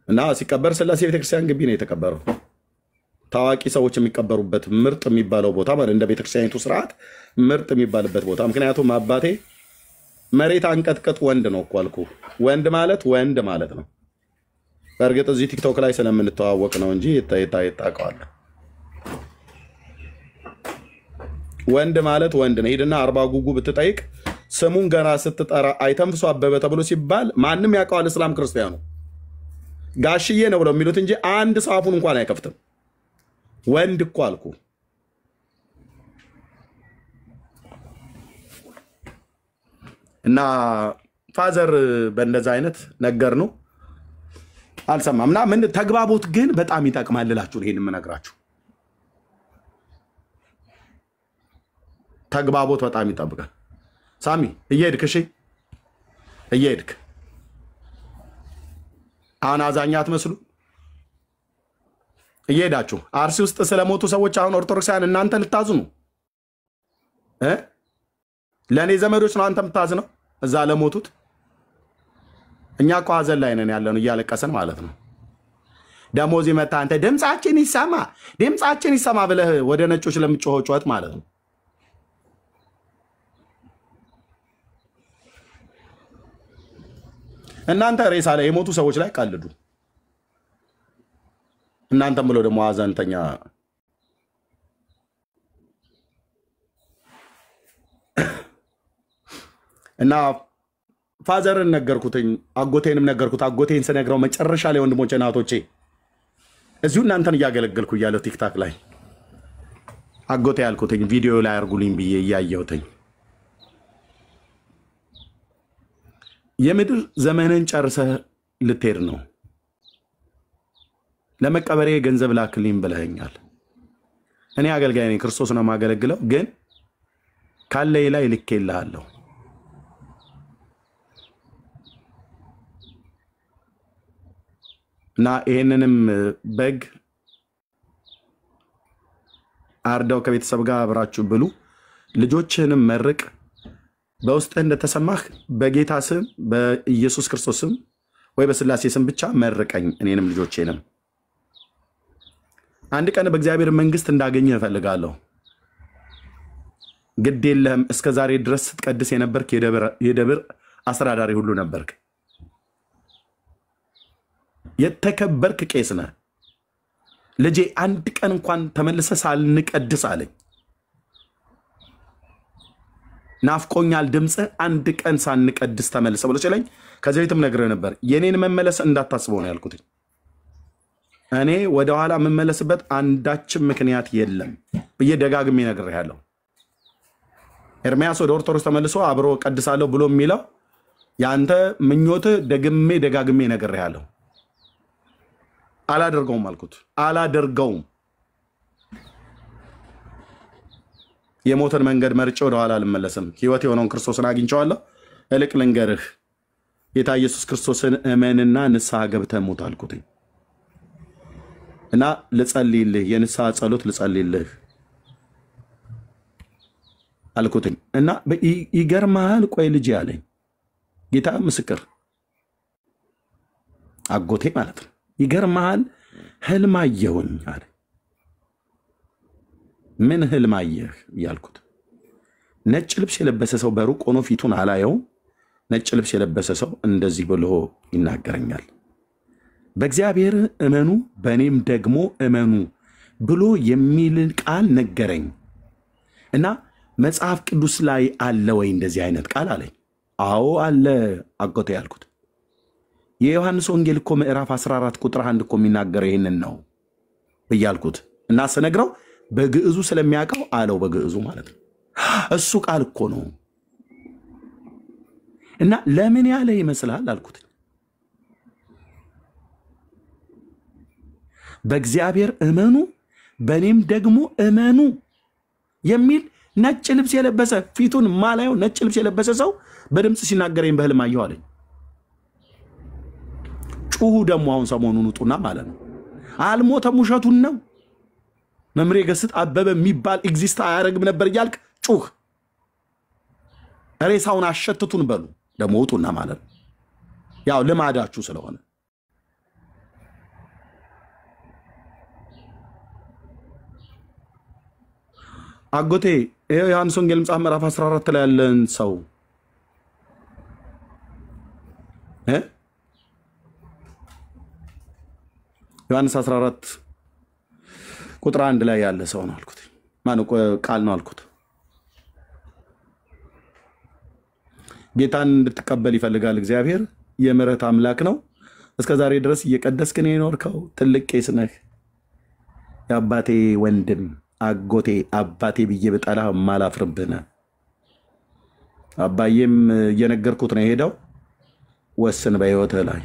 እና ሲቀበር ስላሴ ቤተክርስቲያን ግቢ ነው የተቀበረው። ታዋቂ ሰዎች የሚቀበሩበት ምርጥ የሚባለው ቦታ ማለት እንደ ቤተክርስቲያኒቱ ስርዓት ምርጥ የሚባልበት ቦታ። ምክንያቱም አባቴ መሬት አንቀጥቀጥ ወንድ ነው እኮ አልኩ። ወንድ ማለት ነው። በእርግጥ እዚህ ቲክቶክ ላይ ስለምንተዋወቅ ነው እንጂ ይታወቃል። ወንድ ማለት ወንድ ነው። ሄድና አርባ ጉጉ ብትጠይቅ ስሙን ገና ስትጠራ አይተንፍሶ አበበ ተብሎ ሲባል ማንም ያውቀዋል። እስላም ክርስቲያኑ ጋሽዬ ነው ብለው የሚሉት እንጂ አንድ ሰው አፉን እንኳን አይከፍትም። ወንድ እኮ አልኩ። እና ፋዘር በእንደዛ አይነት ነገር ነው አልሰማም። እና ምን ተግባቦት ግን በጣም ይጠቅማል እላችሁ ይሄን የምነግራችሁ። ተግባቦት በጣም ይጠብቃል። ሳሚ እየሄድክ እሺ፣ እየሄድክ አሁን አዛኛ አትመስሉ። እየሄዳችሁ አርሲ ውስጥ ስለሞቱ ሰዎች አሁን ኦርቶዶክሳውያን እናንተ ልታዝኑ ለእኔ ዘመዶች ነው አንተ የምታዝነው እዛ ለሞቱት። እኛ እኮ ሀዘን ላይ ነን ያለነው እያለቀሰን ማለት ነው። ደሞዝ ይመጣ አንተ ድምፃችን ይሰማ ብለህ ወደ ነጮች ለምጮኸው ጩኸት ማለት ነው። እናንተ ሬሳ ላይ የሞቱ ሰዎች ላይ ቀልዱ። እናንተም ብሎ ደግሞ ሀዘንተኛ እና ፋዘርን ነገርኩትኝ፣ አጎቴንም ነገርኩት። አጎቴን ስነግረው መጨረሻ ላይ ወንድሞቼ እናቶቼ እዚሁ እናንተን እያገለገልኩ እያለሁ ቲክታክ ላይ አጎቴ ያልኩትኝ ቪዲዮ ላይ አርጉልኝ ብዬ እያየሁትኝ የምድር ዘመንን ጨርሰህ ልትሄድ ነው። ለመቀበሬ ገንዘብ ላክልኝ ብለኸኛል። እኔ አገልጋይ ነኝ፣ ክርስቶስ ነው የማገለግለው፣ ግን ካለኝ ላይ ልኬልሃለሁ። እና ይሄንንም በግ አርደው ከቤተሰብ ጋር አብራችሁ ብሉ፣ ልጆችህንም መርቅ፣ በውስጥህ እንደተሰማህ በጌታ ስም በኢየሱስ ክርስቶስ ስም ወይ በስላሴ ስም ብቻ መርቀኝ እኔንም ልጆቼንም። አንድ ቀን በእግዚአብሔር መንግስት እንዳገኘህ እፈልጋለሁ። ግድ የለህም፣ እስከ ዛሬ ድረስ ስትቀድስ የነበርክ የደብር አስተዳዳሪ ሁሉ ነበርክ። የተከበርክ ቄስ ነህ። ልጄ አንድ ቀን እንኳን ተመልሰ ሳልንቀድስ አለኝ። ናፍቆኛል ድምፅህ፣ አንድ ቀን ሳንቀድስ ተመልሰ ብሎ ሲለኝ ከዚህ በፊትም ነግሬህ ነበር። የኔን መመለስ እንዳታስበው ነው ያልኩት። እኔ ወደኋላ የምመለስበት አንዳችም ምክንያት የለም ብዬ ደጋግሜ ነግሬሃለሁ። ኤርምያስ ወደ ኦርቶዶክስ ተመልሶ አብሮ ቀድሳለሁ ብሎ የሚለው ያንተ ምኞትህ ደጋግሜ ነግሬሃለሁ። አላደርገውም አልኩት። አላደርገውም። የሞትን መንገድ መርጬ ወደኋላ አልመለስም። ህይወት የሆነውን ክርስቶስን አግኝቼዋለሁ። እልቅ ልንገርህ፣ ጌታ ኢየሱስ ክርስቶስን እመንና ንስሐ ገብተህ ሙት አልኩት። እና ልጸልይልህ፣ የንስሐ ጸሎት ልጸልይልህ አልኩት። እና ይገርምሃል፣ ቆይ ልጅ ያለኝ ጌታ ምስክር አጎቴ ማለት ነው። ይገርምሃል፣ ህልም አየሁኝ አለ። ምን ህልም አየህ እያልኩት፣ ነጭ ልብስ የለበሰ ሰው በሩቅ ሆኖ ፊቱን አላየውም። ነጭ ልብስ የለበሰ ሰው እንደዚህ ብሎ ይናገረኛል። በእግዚአብሔር እመኑ በእኔም ደግሞ እመኑ ብሎ የሚል ቃል ነገረኝ። እና መጽሐፍ ቅዱስ ላይ አለ ወይ እንደዚህ አይነት ቃል አለኝ። አዎ አለ አጎቴ ያልኩት። የዮሐንስ ወንጌል እኮ ምዕራፍ 14 ቁጥር 1 እኮ የሚናገረው ይሄንን ነው ብያልኩት። እና ስነግረው በግዕዙ ስለሚያውቀው አለው፣ በግዕዙ ማለት ነው። እሱ ቃል እኮ ነው። እና ለምን ያለ ይመስላል አልኩት። በእግዚአብሔር እመኑ በእኔም ደግሞ እመኑ የሚል ነጭ ልብስ የለበሰ ፊቱን ማላየው ነጭ ልብስ የለበሰ ሰው በድምፅ ሲናገረኝ በህልም አየሁ አለኝ። ጩሁ ደግሞ አሁን ሰሞኑን ውጡና ማለት ነው። አልሞተም ውሸቱን ነው። መምሬ ገስጥ አበበ የሚባል ኤግዚስት አያረግም ነበር እያልክ ጩህ። ሬሳውን አሸትቱን በሉ ደግሞ ውጡና ማለት ነው። ያው ልማዳችሁ ስለሆነ አጎቴ ዮሐንስ ወንጌል መጽሐፍ ምዕራፍ 14 ላይ ያለን ሰው ዮሐንስ 14 ቁጥር 1 ላይ ያለ ሰው ነው አልኩት። ማነው ቃል ነው አልኩት። ጌታን እንድትቀበል ይፈልጋል እግዚአብሔር። የምሕረት አምላክ ነው። እስከዛሬ ድረስ እየቀደስክ ነው የኖርከው። ትልቅ ቄስ ነህ። የአባቴ ወንድም አጎቴ አባቴ ብዬ በጠላህ ማላፍርብህ ነህ። አባዬም እየነገርኩት ነው የሄደው። ወስን በህይወትህ ላይ።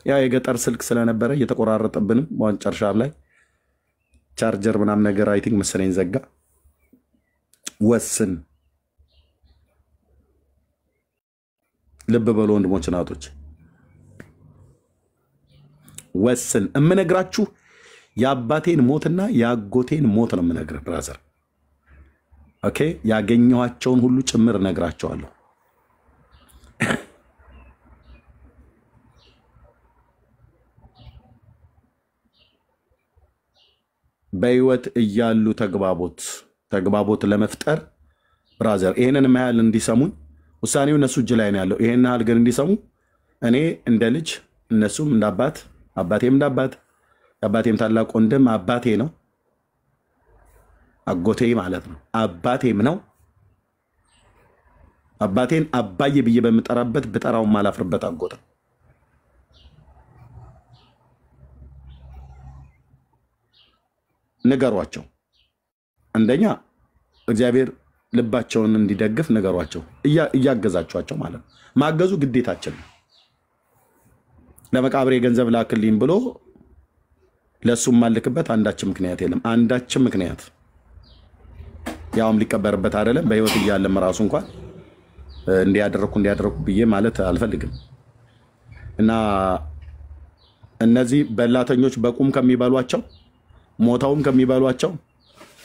ያ የገጠር ስልክ ስለነበረ እየተቆራረጠብንም መጨረሻ ላይ ቻርጀር ምናምን ነገር አይ ቲንክ መሰለኝ ዘጋ። ወስን። ልብ በሉ ወንድሞች እናቶች፣ ወስን። እምነግራችሁ የአባቴን ሞትና የአጎቴን ሞት ነው የምነግርህ ብራዘር። ኦኬ፣ ያገኘኋቸውን ሁሉ ጭምር እነግራቸዋለሁ። በህይወት እያሉ ተግባቦት ለመፍጠር ብራዘር፣ ይሄንን ያህል እንዲሰሙኝ ውሳኔው እነሱ እጅ ላይ ነው ያለው። ይሄን ያህል ግን እንዲሰሙ እኔ እንደ ልጅ እነሱም እንደ አባት፣ አባቴም እንደ አባት፣ የአባቴም ታላቅ ወንድም አባቴ ነው፣ አጎቴ ማለት ነው፣ አባቴም ነው። አባቴን አባዬ ብዬ በምጠራበት ብጠራውም ማላፍርበት አጎት ነው። ንገሯቸው። አንደኛ እግዚአብሔር ልባቸውን እንዲደግፍ ንገሯቸው። እያገዛቸዋቸው ማለት ነው። ማገዙ ግዴታችን ነው። ለመቃብሬ ገንዘብ ላክልኝ ብሎ ለሱም ማልክበት አንዳችም ምክንያት የለም። አንዳችም ምክንያት ያውም ሊቀበርበት አይደለም በህይወት እያለም ራሱ እንኳን እንዲያደርኩ ብዬ ማለት አልፈልግም። እና እነዚህ በላተኞች በቁም ከሚበሏቸው ሞተውም ከሚበሏቸው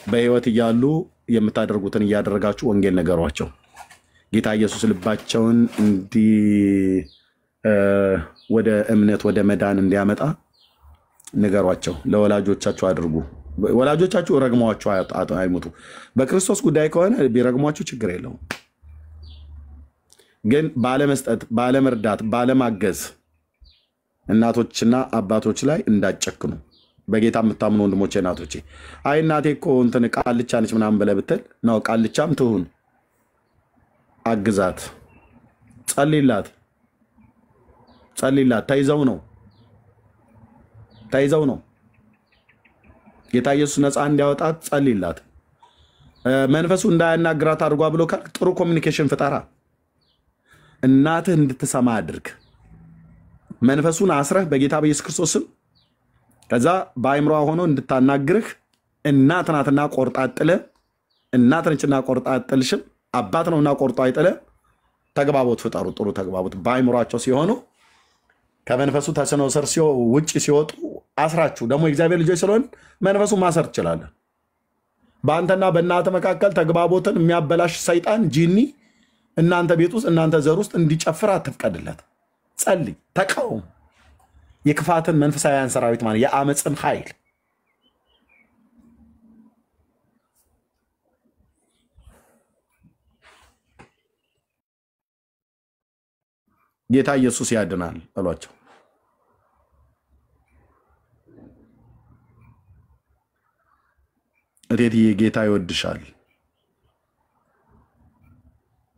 በህይወት እያሉ የምታደርጉትን እያደረጋችሁ ወንጌል ነገሯቸው። ጌታ ኢየሱስ ልባቸውን ወደ እምነት ወደ መዳን እንዲያመጣ ንገሯቸው። ለወላጆቻችሁ አድርጉ። ወላጆቻችሁ ረግሟችሁ አይሙቱ። በክርስቶስ ጉዳይ ከሆነ ቢረግሟችሁ ችግር የለውም። ግን ባለመስጠት፣ ባለመርዳት፣ ባለማገዝ እናቶችና አባቶች ላይ እንዳጨክኑ። በጌታ የምታምኑ ወንድሞቼ እናቶቼ፣ አይ እናቴ እኮ እንትን ቃልቻ ነች ምናምን ብለህ ብትል ነው ቃልቻም ትሁን፣ አግዛት፣ ጸልይላት። ተይዘው ነው ጌታ ኢየሱስ ነፃ እንዲያወጣት ጸልይላት። መንፈሱ እንዳያናግራት አድርጓ ብሎ ካልክ ጥሩ ኮሚኒኬሽን ፍጠራ። እናትህ እንድትሰማ አድርግ። መንፈሱን አስረህ በጌታ በኢየሱስ ክርስቶስ ስም ከዛ በአይምሯ ሆኖ እንድታናግርህ እናት ናትና ቆርጣ አጥለ እናት ነችና ቆርጣ አጥልሽም አባት ነውና ቆርጣ አይጥለ ተግባቦት ፍጠሩ። ጥሩ ተግባቦት በአይምሯቸው ሲሆኑ ከመንፈሱ ተስነው ሰር ውጪ ሲወጡ አስራችሁ ደግሞ የእግዚአብሔር ልጆች ስለሆን መንፈሱ ማሰር ትችላለህ። በአንተና በእናተ መካከል ተግባቦትን የሚያበላሽ ሰይጣን ጂኒ እናንተ ቤት ውስጥ እናንተ ዘር ውስጥ እንዲጨፍር አትፍቀድለት። ጸልይ፣ ተቃውም። የክፋትን መንፈሳውያን ሰራዊት ማለት የአመፅን ኃይል ጌታ ኢየሱስ ያድናል አሏቸው። እቴትዬ ጌታ ይወድሻል።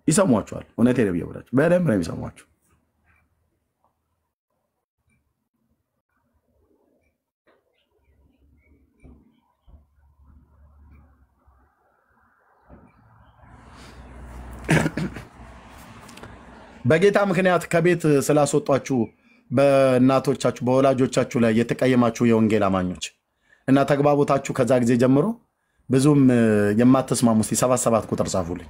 ይሰሟቸዋል። እውነቴን ነው ብዬ በደንብ ነው የሚሰሟቸው። በጌታ ምክንያት ከቤት ስላስወጧችሁ በእናቶቻችሁ በወላጆቻችሁ ላይ የተቀየማችሁ የወንጌል አማኞች እና ተግባቦታችሁ ከዛ ጊዜ ጀምሮ ብዙም የማትስማሙ 77 ቁጥር ጻፉልኝ።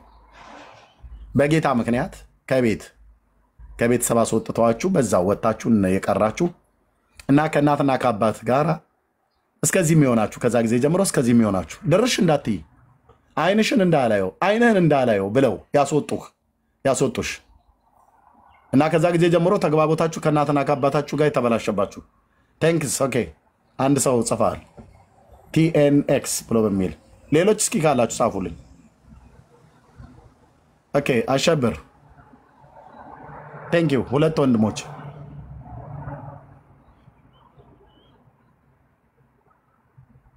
በጌታ ምክንያት ከቤተሰብ አስወጥተዋችሁ በዛው ወጣችሁ የቀራችሁ እና ከእናትና ከአባት ጋር እስከዚህ የሚሆናችሁ ከዛ ጊዜ ጀምሮ እስከዚህ የሚሆናችሁ ድርሽ እንዳትይ አይንሽን እንዳላየው አይንህን እንዳላየው ብለው ያስወጡሽ እና ከዛ ጊዜ ጀምሮ ተግባቦታችሁ ከእናትና ከአባታችሁ ጋር የተበላሸባችሁ ቴንክስ። ኦኬ አንድ ሰው ጽፏል TNX ብሎ በሚል ሌሎች እስኪ ካላችሁ ጻፉልኝ። ኦኬ አሸብር ቴንክ ዩ። ሁለት ወንድሞች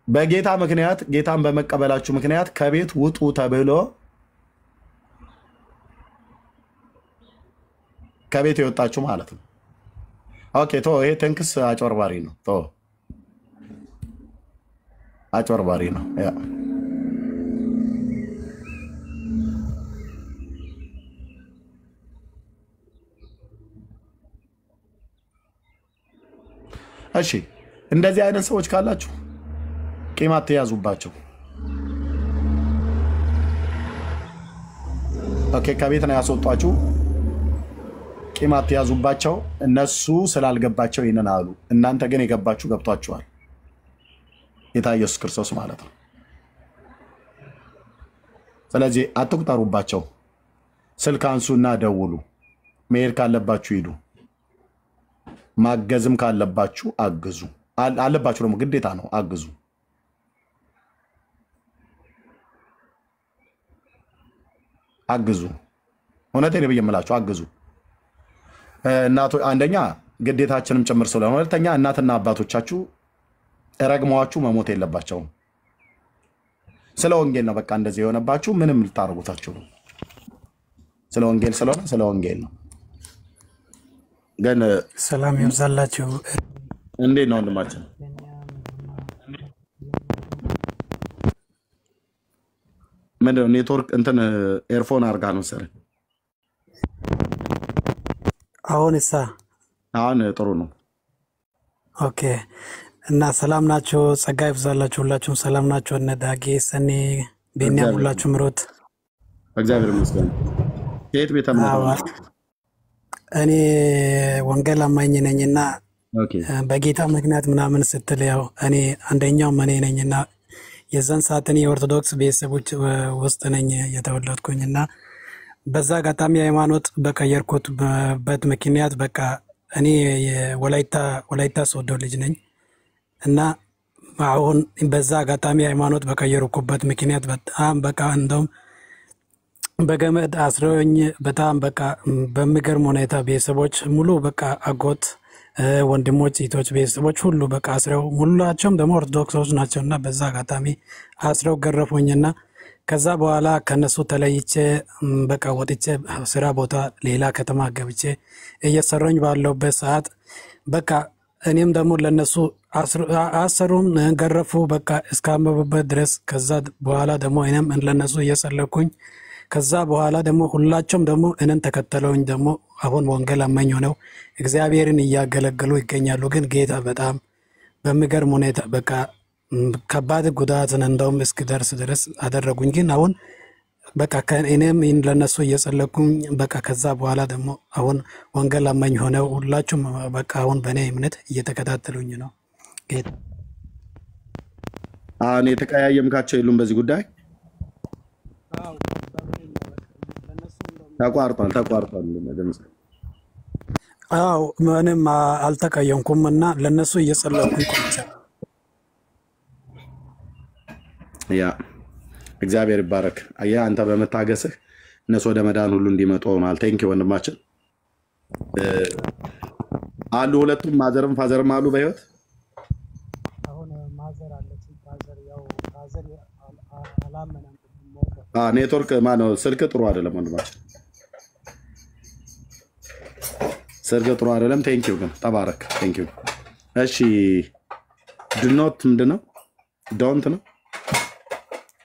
በጌታ ምክንያት ጌታን በመቀበላችሁ ምክንያት ከቤት ውጡ ተብሎ ከቤት የወጣችሁ ማለት ነው። ኦኬ ቶ ይሄ ቴንክስ አጭበርባሪ ነው። ቶ አጭበርባሪ ነው። ያ እሺ እንደዚህ አይነት ሰዎች ካላችሁ ቂም አትያዙባቸው። ኦኬ ከቤት ነው ያስወጧችሁ፣ ቂም አትያዙባቸው። እነሱ ስላልገባቸው ይነን አሉ። እናንተ ግን የገባችሁ ገብቷችኋል። ጌታ ኢየሱስ ክርስቶስ ማለት ነው። ስለዚህ አትቁጠሩባቸው። ስልክ አንሱና ደውሉ። መሄድ ካለባችሁ ሂዱ። ማገዝም ካለባችሁ አግዙ። አለባችሁ ደግሞ ግዴታ ነው፣ አግዙ። እውነቴን ነው የምላችሁ፣ አግዙ። እናቶ አንደኛ ግዴታችንም ጭምር ስለሆነ፣ ሁለተኛ እናትና አባቶቻችሁ ረግመዋችሁ መሞት የለባቸውም። ስለ ወንጌል ነው በቃ እንደዚህ የሆነባችሁ። ምንም ልታረጉታችሁ ነው። ስለ ወንጌል ስለሆነ ስለ ወንጌል ነው። ግን ሰላም ይብዛላችሁ። እንዴት ነው ወንድማችን? ምንድን ነው ኔትወርክ እንትን ኤርፎን አድርጋ ነው መሰለኝ። አሁን እሳ አሁን ጥሩ ነው። ኦኬ እና ሰላም ናችሁ? ጸጋ ይብዛላችሁ። ሁላችሁም ሰላም ናችሁ? እነ ዳጌ ሰኔ ቤንያም ሁላችሁም ሮት እግዚአብሔር ይመስገን። ከየት ቤተ እምነት? እኔ ወንጌል አማኝ ነኝና ኦኬ በጌታ ምክንያት ምናምን ስትል ያው እኔ አንደኛው እኔ ነኝና የዛን ሰዓት እኔ የኦርቶዶክስ ቤተሰቦች ውስጥ ነኝ የተወለድኩኝና በዛ አጋጣሚ ሃይማኖት በቀየርኩበት ምክንያት በቃ እኔ ወላይታ ሶዶ ልጅ ነኝ እና አሁን በዛ አጋጣሚ ሃይማኖት በቀየርኩበት ምክንያት በጣም በቃ እንደውም በገመድ አስረውኝ በጣም በቃ በሚገርም ሁኔታ ቤተሰቦች ሙሉ በቃ አጎት ወንድሞች እህቶች ቤተሰቦች ሁሉ በቃ አስረው ሙላቸውም ደግሞ ኦርቶዶክሶች ናቸውና በዛ አጋጣሚ አስረው ገረፉኝና ከዛ በኋላ ከነሱ ተለይቼ በቃ ወጥቼ ስራ ቦታ ሌላ ከተማ ገብቼ እየሰራኝ ባለውበት ሰዓት በቃ እኔም ደግሞ ለነሱ አሰሩም ገረፉ በቃ እስካመቡበት ድረስ ከዛ በኋላ ደግሞ እኔም ለነሱ እየጸለኩኝ ከዛ በኋላ ደግሞ ሁላቸውም ደግሞ እነን ተከተለውኝ ደግሞ አሁን ወንጌል አማኝ ሆነው እግዚአብሔርን እያገለገሉ ይገኛሉ። ግን ጌታ በጣም በሚገርም ሁኔታ በቃ ከባድ ጉዳትን እንደውም እስኪደርስ ድረስ አደረጉኝ። ግን አሁን በቃ ከእኔም ለነሱ እየጸለኩኝ በቃ ከዛ በኋላ ደግሞ አሁን ወንጌል አማኝ ሆነው ሁላችሁም በቃ አሁን በእኔ እምነት እየተከታተሉኝ ነው። ጌታ እኔ የተቀያየምካቸው የሉም በዚህ ጉዳይ? ተቋርጧል ድምጽ። አዎ ምንም አልተቀየምኩም እና ለነሱ እየጸለኩኝ ቆይቼ ያ እግዚአብሔር ይባረክ። አየህ አንተ በመታገስህ እነሱ ወደ መዳን ሁሉ እንዲመጡ ሆኗል። ቴንክ ዩ ወንድማችን። አሉ ሁለቱም ማዘርም ፋዘርም አሉ በህይወት? አሁን ማዘር አለች። ፋዘር ያው ፋዘር አላመነም። ኔትወርክ ማነው? ስልክ ጥሩ አይደለም ወንድማችን፣ ስልክ ጥሩ አይደለም። ቴንክ ዩ ግን ተባረክ። ቴንክ ዩ። እሺ ዱኖት ምንድነው? ዶንት ነው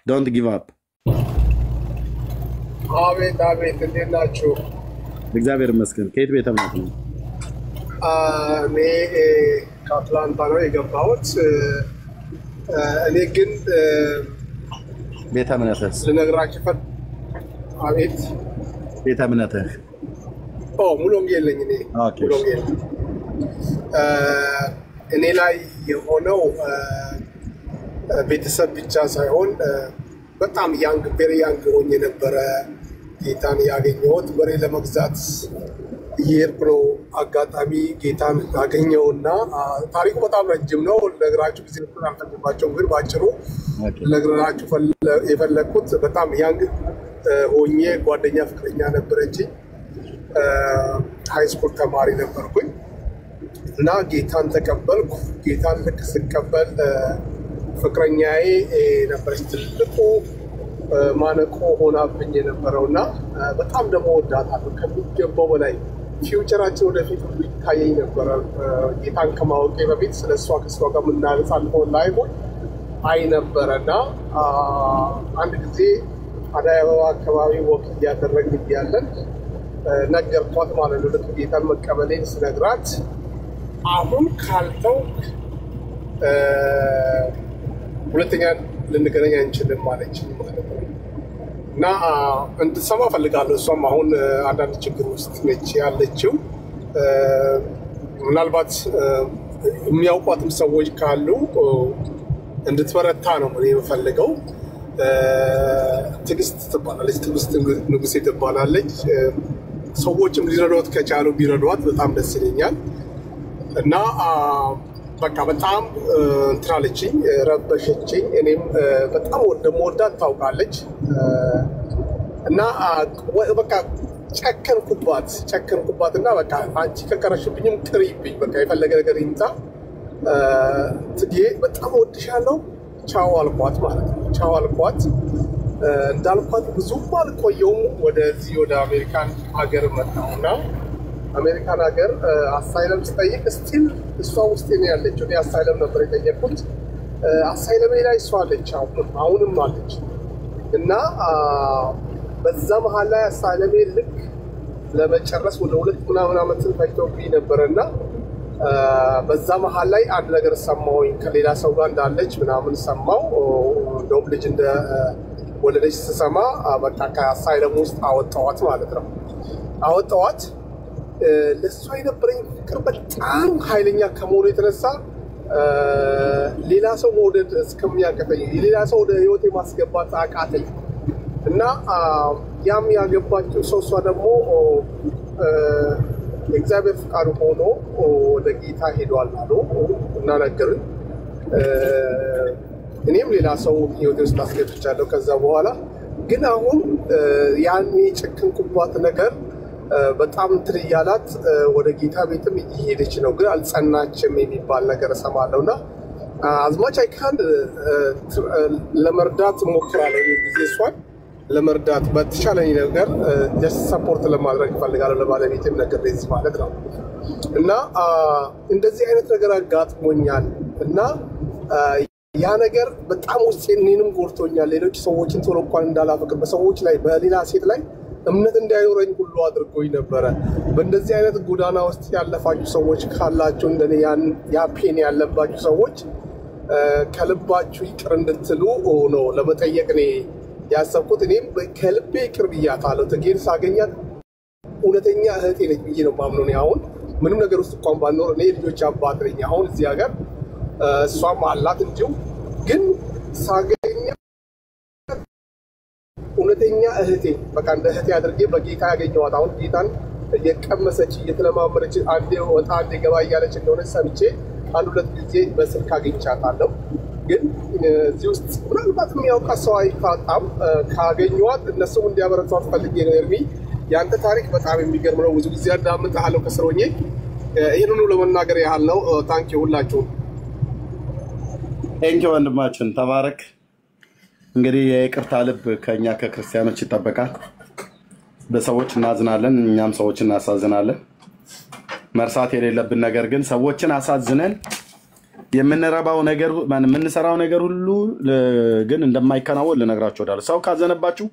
ዶንት ጊቭ አፕ። አቤት አቤት፣ እንዴት ናችሁ? እግዚአብሔር ይመስገን። ከየት ቤተ እምነት ነው? እኔ ከአትላንታ ነው የገባሁት። እኔ ግን ቤተ እምነትህ ልነግራችሁ አቤት ቤተ እምነትህ? ሙሉ ወንጌል ነኝ እኔ። ሙሉ ወንጌል እኔ ላይ የሆነው ቤተሰብ ብቻ ሳይሆን በጣም ያንግ በሬ ያንግ ሆኜ ነበረ ጌታን ያገኘሁት። በሬ ለመግዛት እየሄድኩ ነው። አጋጣሚ ጌታን አገኘውና ታሪኩ በጣም ረጅም ነው። ልነግራችሁ ጊዜ አልፈጅባቸውም፣ ግን ባጭሩ ልነግራችሁ የፈለግኩት በጣም ያንግ ሆኜ ጓደኛ ፍቅረኛ ነበረችኝ። ሃይስኩል ተማሪ ነበርኩኝ እና ጌታን ተቀበልኩ። ጌታን ልክ ስቀበል ፍቅረኛዬ ነበረች ትልቁ ማነቆ ሆናብኝ የነበረውና በጣም ደግሞ ወዳታለሁ ከሚገባው በላይ። ፊውቸራችን ወደፊት ሁሉ ይታየኝ ነበረ። ጌታን ከማወቄ በፊት ስለሷ ከሷ ጋር የምናሳልፈውን ላይፎች አይ ነበረና አንድ ጊዜ አዳይ አበባ አካባቢ ወክ እያደረግን እያለን ነገርኳት ማለት ነው። ልክ ጌታን መቀበሌን ስነግራት አሁን ካልተው ሁለተኛ ልንገናኝ አንችልም ማለች ማለት ነው። እና እንድትሰማ ፈልጋለሁ። እሷም አሁን አንዳንድ ችግር ውስጥ ነች ያለችው። ምናልባት የሚያውቋትም ሰዎች ካሉ እንድትበረታ ነው የምፈልገው። ትዕግስት ትባላለች። ትዕግስት ንጉሴ ትባላለች። ሰዎችም ሊረዷት ከቻሉ ቢረዷት በጣም ደስ ይለኛል። እና በቃ በጣም እንትናለችኝ፣ ረበሸችኝ። እኔም በጣም እንደምወዳት ታውቃለች። እና በቃ ጨከንኩባት እና በቃ አንቺ ከቀረሽብኝም ቅሪብኝ፣ በቃ የፈለገ ነገር ይምጣ ትጌ በጣም ወድሻለሁ፣ ቻው አልኳት ማለት ነው። ቻው አልኳት። እንዳልኳት ብዙም አልቆየውም ወደዚህ ወደ አሜሪካን ሀገር መጣሁና አሜሪካን ሀገር አሳይለም ስጠይቅ ስቲል እሷ ውስጥ ነው ያለችው። እኔ አሳይለም ነበር የጠየቁት። አሳይለሜ ላይ እሷ አለች፣ አሁንም አለች። እና በዛ መሀል ላይ አሳይለሜ ልክ ለመጨረስ ወደ 2 ምናምን ዓመትን ፈጅቶብኝ ነበረና በዛ መሃል ላይ አንድ ነገር ሰማሁኝ ከሌላ ሰው ጋር እንዳለች ምናምን ሰማሁ እንደውም ልጅ እንደ ወለደች ስሰማ በቃ ከአሳይለም ውስጥ አወጣኋት ማለት ነው አወጣኋት ለሷ የነበረኝ ፍቅር በጣም ኃይለኛ ከመሆኑ የተነሳ ሌላ ሰው መውደድ እስከሚያቀተኝ ሌላ ሰው ወደ ህይወቴ ማስገባት አቃተኝ እና ያም ያገባችው ሰው እሷ ደግሞ እግዚአብሔር ፍቃዱ ሆኖ ወደ ጌታ ሄዷል አሉ እና ነገሩኝ እኔም ሌላ ሰው ህይወቴ ውስጥ አስገብቻለሁ ከዛ በኋላ ግን አሁን ያኔ ጨክንኩባት ነገር በጣም እንትን እያላት ወደ ጌታ ቤትም እየሄደች ነው ግን አልጸናችም የሚባል ነገር እሰማለሁና አዝማች አይካንድ ለመርዳት ሞክራለሁ ጊዜ እሷን ለመርዳት በተሻለኝ ነገር ጀስት ሰፖርት ለማድረግ ፈልጋለሁ ለባለቤቴም ነገር ለዚህ ማለት ነው እና እንደዚህ አይነት ነገር አጋጥሞኛል እና ያ ነገር በጣም ውስጤንም ጎርቶኛል ሌሎች ሰዎችን ቶሎ እንኳን እንዳላፈቅር በሰዎች ላይ በሌላ ሴት ላይ እምነት እንዳይኖረኝ ሁሉ አድርጎኝ ነበር በእንደዚህ አይነት ጎዳና ውስጥ ያለፋችሁ ሰዎች ካላችሁ እንደኔ ያ ፔን ያለባችሁ ሰዎች ከልባችሁ ይቅር እንድትሉ ነው ለመጠየቅ ነው ያሰብኩት እኔም ከልቤ ይቅር ብያታለሁ ተጌን ሳገኛት እውነተኛ እህቴ ነች ብዬ ነው ማምነው ነው አሁን ምንም ነገር ውስጥ እንኳን ባኖር እኔ ልጆች አባት ነኝ አሁን እዚህ ሀገር እሷም አላት እንዲሁ ግን ሳገኛት እውነተኛ እህቴ በቃ እንደ እህቴ አድርጌ በጌታ ያገኘኋት አሁን ጌታን እየቀመሰች እየተለማመደች አንዴ ወጣ አንዴ ገባ እያለች እንደሆነ ሰምቼ አንድ ሁለት ጊዜ በስልክ አግኝቻታለሁ ግን እዚህ ውስጥ ምናልባት የሚያውቃት ሰው አይታጣም ካገኘኋት እነሱም እንዲያበረቷት ፈልጌ ነው ኤርሚ ያንተ ታሪክ በጣም የሚገርም ነው ብዙ ጊዜ እንዳምጣለሁ ከስሮኜ ይሄንን ለመናገር ያህል ነው ታንኪ ሁላችሁ ቴንኪ ወንድማችን ተባረክ እንግዲህ የይቅርታ ልብ ከኛ ከክርስቲያኖች ይጠበቃል በሰዎች እናዝናለን እኛም ሰዎች እናሳዝናለን መርሳት የሌለብን ነገር ግን ሰዎችን አሳዝነን የምንረባው ነገር የምንሰራው ነገር ሁሉ ግን እንደማይከናወን ልነግራችሁ እወዳለሁ ሰው ካዘነባችሁ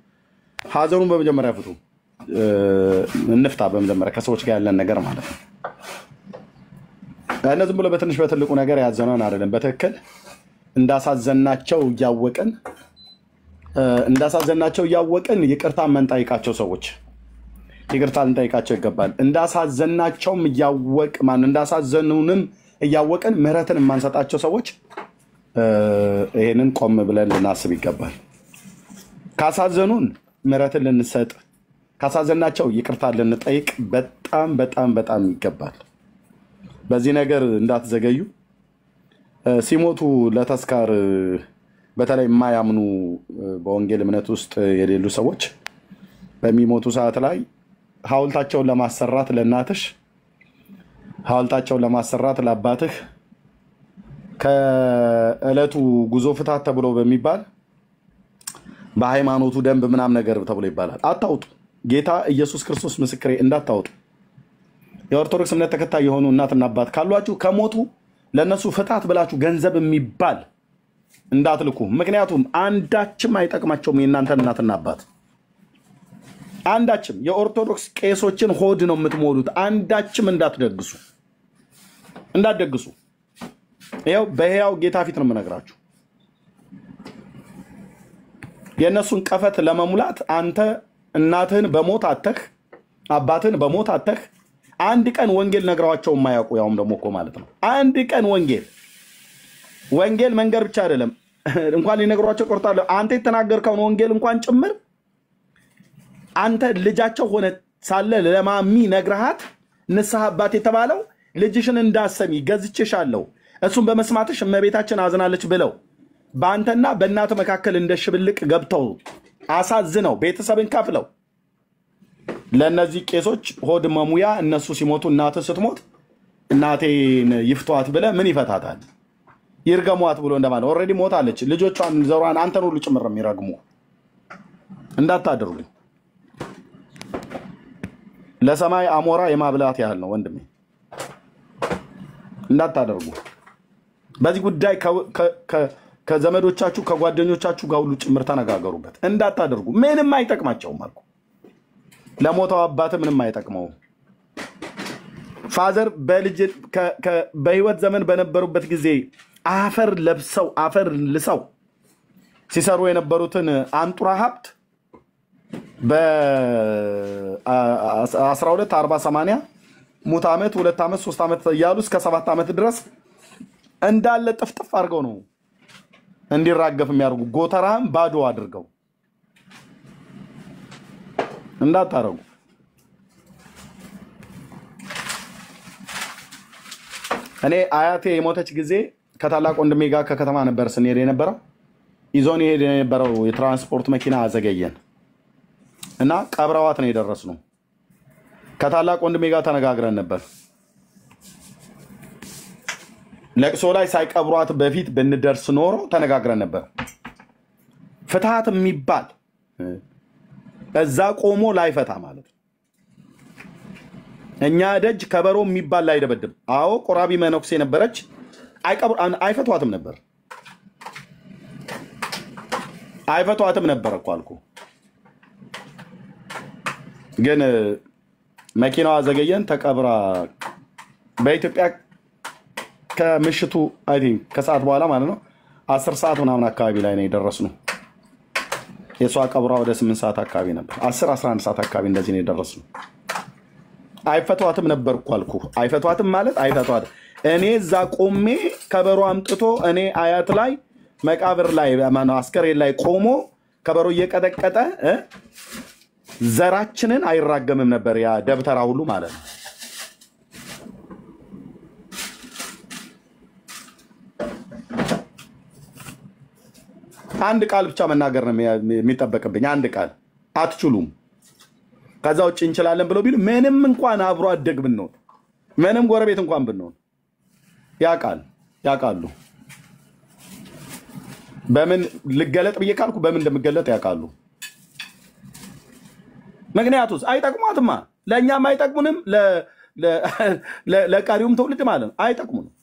ሀዘኑን በመጀመሪያ ፍቱ እንፍታ በመጀመሪያ ከሰዎች ጋር ያለን ነገር ማለት ነው እነዚህ ብሎ በትንሽ በትልቁ ነገር ያዘነውን አይደለም በትክክል እንዳሳዘናቸው እያወቅን ይቅርታ መንጠይቃቸው ሰዎች ይቅርታ ልንጠይቃቸው ይገባል እንዳሳዘናቸውም እንዳሳዘኑንም እያወቅን ምህረትን የማንሰጣቸው ሰዎች ይሄንን ቆም ብለን ልናስብ ይገባል ካሳዘኑን ምህረትን ልንሰጥ ካሳዘናቸው ይቅርታ ልንጠይቅ በጣም በጣም በጣም ይገባል በዚህ ነገር እንዳትዘገዩ ሲሞቱ ለተስካር በተለይ የማያምኑ በወንጌል እምነት ውስጥ የሌሉ ሰዎች በሚሞቱ ሰዓት ላይ ሐውልታቸውን ለማሰራት ለእናትሽ ሐውልታቸውን ለማሰራት ለአባትህ ከእለቱ ጉዞ ፍታት ተብሎ በሚባል በሃይማኖቱ ደንብ ምናም ነገር ተብሎ ይባላል አታውጡ ጌታ ኢየሱስ ክርስቶስ ምስክሬ እንዳታውጡ የኦርቶዶክስ እምነት ተከታይ የሆኑ እናትና አባት ካሏችሁ ከሞቱ ለነሱ ፍታት ብላችሁ ገንዘብ የሚባል እንዳትልኩ ምክንያቱም አንዳችም አይጠቅማቸውም የእናንተ እናትና አባት አንዳችም የኦርቶዶክስ ቄሶችን ሆድ ነው የምትሞሉት አንዳችም እንዳትደግሱ ይሄው በህያው ጌታ ፊት ነው የምነግራችሁ የነሱን ቀፈት ለመሙላት አንተ እናትህን በሞት አተህ አባትህን በሞት አተህ አንድ ቀን ወንጌል ነግራቸው የማያውቁ ያውም ደግሞ እኮ ማለት ነው አንድ ቀን ወንጌል መንገር ብቻ አይደለም እንኳን ሊነግሯቸው ቆርጣለሁ አንተ የተናገርከውን ወንጌል እንኳን ጭምር አንተ ልጃቸው ሆነ ሳለ ለማሚ ነግረሃት ንስሐ አባት የተባለው ልጅሽን እንዳሰሚ ገዝቼሻለሁ እሱን በመስማትሽ እመቤታችን አዝናለች ብለው በአንተና በእናት መካከል እንደሽብልቅ ገብተው አሳዝነው ቤተሰብን ከፍለው ለነዚህ ቄሶች ሆድ መሙያ እነሱ ሲሞቱ እናት ስትሞት እናቴን ይፍቷት ብለ ምን ይፈታታል ይርገሟት ብሎ እንደማለት ኦሬዲ ሞታለች ልጆቿን ዘሯን አንተን ሁሉ ጭምር የሚረግሙ እንዳታደርጉ ለሰማይ አሞራ የማብላት ያህል ነው ወንድሜ እንዳታደርጉ በዚህ ጉዳይ ከዘመዶቻችሁ ከጓደኞቻችሁ ጋር ሁሉ ጭምር ተነጋገሩበት እንዳታደርጉ ምንም አይጠቅማቸውም አልኩ ለሞተው አባት ምንም አይጠቅመው ፋዘር በህይወት ዘመን በነበሩበት ጊዜ አፈር ለብሰው አፈር ልሰው ሲሰሩ የነበሩትን አንጡራ ሀብት በ12 40 80 ሙት ዓመት 2 ዓመት 3 ዓመት ያሉ እስከ 7 ዓመት ድረስ እንዳለ ጥፍጥፍ አድርገው ነው እንዲራገፍ የሚያርጉ ጎተራም ባዶ አድርገው እንዳታረጉ እኔ አያቴ የሞተች ጊዜ ከታላቅ ወንድሜ ጋር ከከተማ ነበር ስንሄድ የነበረው ይዞን ይሄድ የነበረው የትራንስፖርት መኪና አዘገየን እና ቀብረዋት ነው የደረስነው ከታላቅ ወንድሜ ጋር ተነጋግረን ነበር ለቅሶ ላይ ሳይቀብሯት በፊት ብንደርስ ኖሮ ተነጋግረን ነበር ፍትሃት የሚባል እዛ ቆሞ ላይፈታ ማለት እኛ ደጅ ከበሮ የሚባል ላይ ደበደብ አዎ ቆራቢ መነኩሴ ነበረች አይፈቷትም ነበር እኮ አልኩ ግን መኪናዋ ዘገየን ተቀብራ በኢትዮጵያ ከምሽቱ አይ ቲንክ ከሰዓት በኋላ ማለት ነው 10 ሰዓት ምናምን አካባቢ ላይ ነው የደረስነው የሷ ቀብራ ወደ 8 ሰዓት አካባቢ ነበር 10 11 ሰዓት አካባቢ እንደዚህ ነው የደረስነው አይፈቷትም ነበር እኮ አልኩ አይፈቷትም ማለት አይፈቷት እኔ እዛ ቆሜ ከበሮ አምጥቶ እኔ አያት ላይ መቃብር ላይ ማነው አስከሬን ላይ ቆሞ ከበሮ እየቀጠቀጠ ዘራችንን አይራገምም ነበር ያ ደብተራ ሁሉ ማለት ነው አንድ ቃል ብቻ መናገር ነው የሚጠበቅብኝ አንድ ቃል አትችሉም ከዛው ውጭ እንችላለን ብለው ቢሉ ምንም እንኳን አብሮ አደግ ብንሆን ምንም ጎረቤት እንኳን ብንሆን ያቃሉ በምን ልገለጥ ብዬ ካልኩ በምን እንደምገለጥ ያቃሉ ምክንያቱስ አይጠቅሟትማ ለኛም አይጠቅሙንም ለቃሪውም ትውልድ ማለት ነው አይጠቅሙንም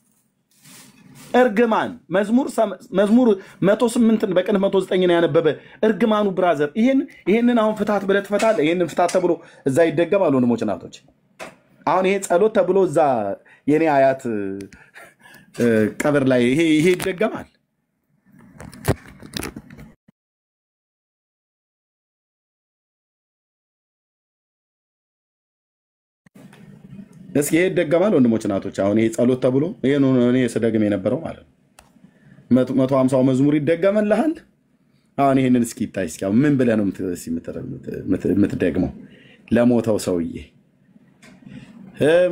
እርግማን መዝሙር 108 በቀን 109 ነው ያነበበ እርግማኑ ብራዘር ይሄንን አሁን ፍታት ብለህ ትፈታለህ ይሄንን ፍታት ተብሎ እዛ ይደገማል ወንድሞች እናቶች አሁን ይሄ ጸሎት ተብሎ እዛ የኔ አያት ቀብር ላይ ይሄ ይደገማል እስኪ ይሄ ይደገማል ወንድሞች እናቶች አሁን ይሄ ጸሎት ተብሎ ይሄ ነው እኔ ስደግም የነበረው ማለት ነው 150 መዝሙር ይደገመልሃል አሁን ይሄንን እስኪ ታይ እስኪ አሁን ምን ብለህ ነው የምትደግመው ለሞተው ሰውዬ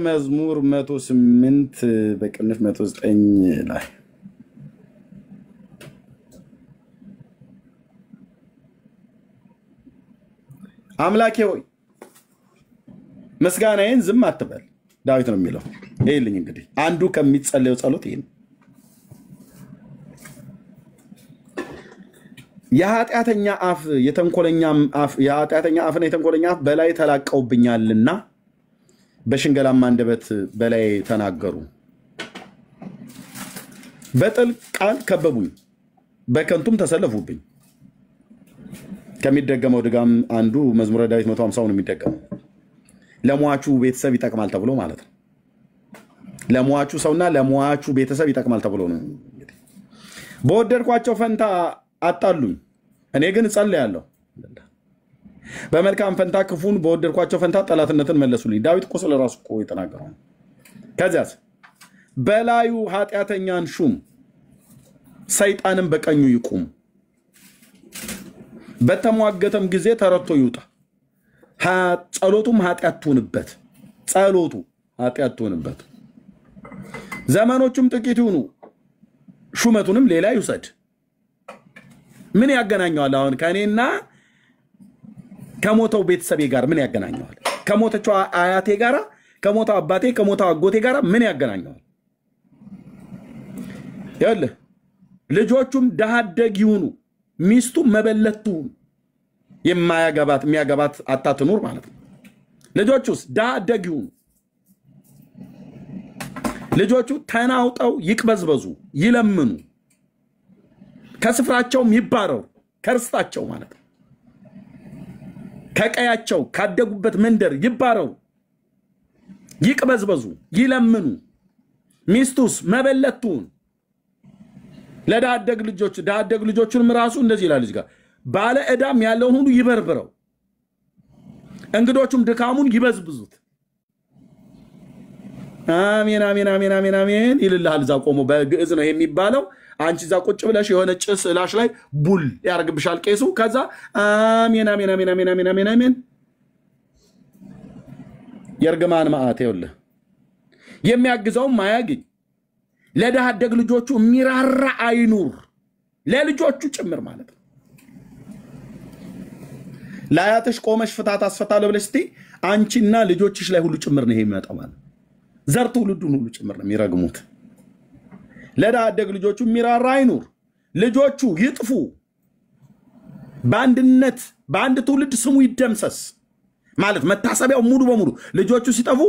መዝሙር 108 በቅንፍ 109 ላይ አምላኬ ሆይ መስጋናዬን ዝም አትበል ዳዊት ነው የሚለው ይልኝ እንግዲህ አንዱ ከሚጸለየው ጸሎት ይሄን የኃጢአተኛ አፍ የተንኮለኛ አፍ በላይ ተላቀውብኛልና በሽንገላማ አንደበት በላይ ተናገሩ በጥል ቃል ከበቡኝ በከንቱም ተሰለፉብኝ ከሚደገመው ድጋም አንዱ መዝሙረ ዳዊት 150 ነው የሚደገመው ለሟቹ ቤተሰብ ይጠቅማል ተብሎ ማለት ነው ለሟቹ ሰውና ለሟቹ ቤተሰብ ይጠቅማል ተብሎ ነው በወደድኳቸው ፈንታ አጣሉኝ እኔ ግን ጸልያለሁ በመልካም ፈንታ ክፉን በወደድኳቸው ፈንታ ጠላትነትን መለሱልኝ ዳዊት እኮ ስለራሱ እኮ የተናገረው ከዚያስ በላዩ ኃጢአተኛን ሹም ሰይጣንም በቀኙ ይቁም በተሟገተም ጊዜ ተረቶ ይውጣ ጸሎቱም ኃጢአት ትሆንበት ዘመኖቹም ጥቂት ይሁኑ ሹመቱንም ሌላ ይውሰድ ምን ያገናኘዋል አሁን ከኔና ከሞተው ቤተሰቤ ጋር ምን ያገናኘዋል ከሞተችው አያቴ ጋር ከሞተው አባቴ ከሞተው አጎቴ ጋር ምን ያገናኘዋል ያለ ልጆቹም ደሃደግ ይሁኑ ሚስቱ መበለት ትሁን የሚያገባት አታትኑር ማለት ነው ልጆቹስ ደሃደግ ይሁኑ ልጆቹ ተናውጠው ይቅበዝበዙ ይለምኑ ከስፍራቸውም ይባረሩ ከርስታቸው ማለት ነው ከቀያቸው ካደጉበት መንደር ይባረሩ ይቅበዝበዙ ይለምኑ ሚስቱስ መበለቱን ለዳደግ ልጆቹንም ራሱ እንደዚህ ይላል እዚህ ጋር ባለ ዕዳም ያለውን ሁሉ ይበርብረው እንግዶቹም ድካሙን ይበዝብዙት አሜን አሜን አሜን አሜን አሜን ይልልሃል እዛ ቆሞ በግዕዝ ነው የሚባለው አንቺ እዛ ቁጭ ብለሽ የሆነ ጭስ ላሽ ላይ ቡል ያርግብሻል ቄሱ ከዛ አሜን አሜን አሜን አሜን አሜን አሜን አሜን የርግማን ማአት ይኸውልህ የሚያግዘው ማያግኝ ለዳደግ ልጆቹ ሚራራ አይኑር ለልጆቹ ጭምር ማለት ነው ላያተሽ ቆመሽ ፍታት አስፈታለሁ ብለሽ እስቲ አንቺና ልጆችሽ ላይ ሁሉ ጭምር ነው የሚመጣው ማለት ዘር ትውልዱን ሁሉ ጭምር ነው የሚረግሙት ለዳደግ ልጆቹ ሚራራ አይኑር ልጆቹ ይጥፉ ባንድነት ባንድ ትውልድ ስሙ ይደምሰስ ማለት መታሰቢያው ሙሉ በሙሉ ልጆቹ ሲጠፉ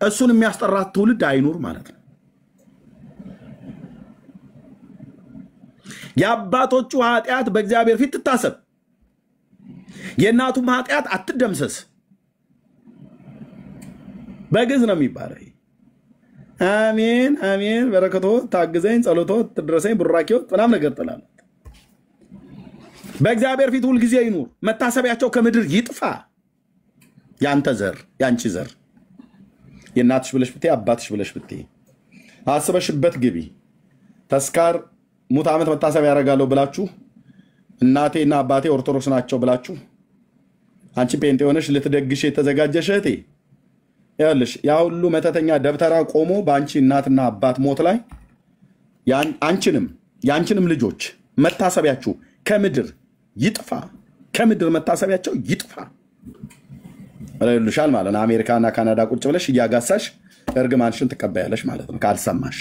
እሱን የሚያስጠራት ትውልድ አይኑር ማለት ነው የአባቶቹ ኃጢአት በእግዚአብሔር ፊት ትታሰብ የእናቱም ኃጢአት አትደምሰስ በግዕዝ ነው የሚባለው አሜን አሜን በረከቶ ታግዘኝ ጸሎቶ ትድረሰኝ ቡራኪው ምናምን ነገር ጥላለች በእግዚአብሔር ፊት ሁሉ ጊዜ ይኑር መታሰቢያቸው ከምድር ይጥፋ ያንተ ዘር ያንቺ ዘር የእናትሽ ብለሽ ብትይ አባትሽ ብለሽ ብትይ አስበሽበት ግቢ ተስካር ሙት ዓመት መታሰቢያ ያደርጋለሁ ብላችሁ እናቴና አባቴ ኦርቶዶክስ ናቸው ብላችሁ አንቺ ጴንጤ ሆነሽ ልትደግሽ የተዘጋጀሽ እህቴ ያለሽ ያ ሁሉ መተተኛ ደብተራ ቆሞ በአንቺ እናትና አባት ሞት ላይ ያንቺንም ልጆች መታሰቢያችሁ ከምድር ይጥፋ ከምድር መታሰቢያቸው ይጥፋ አለልሻል ማለት ነው አሜሪካና ካናዳ ቁጭ ብለሽ ያጋሳሽ እርግማንሽን ተቀበያለሽ ማለት ነው ካልሰማሽ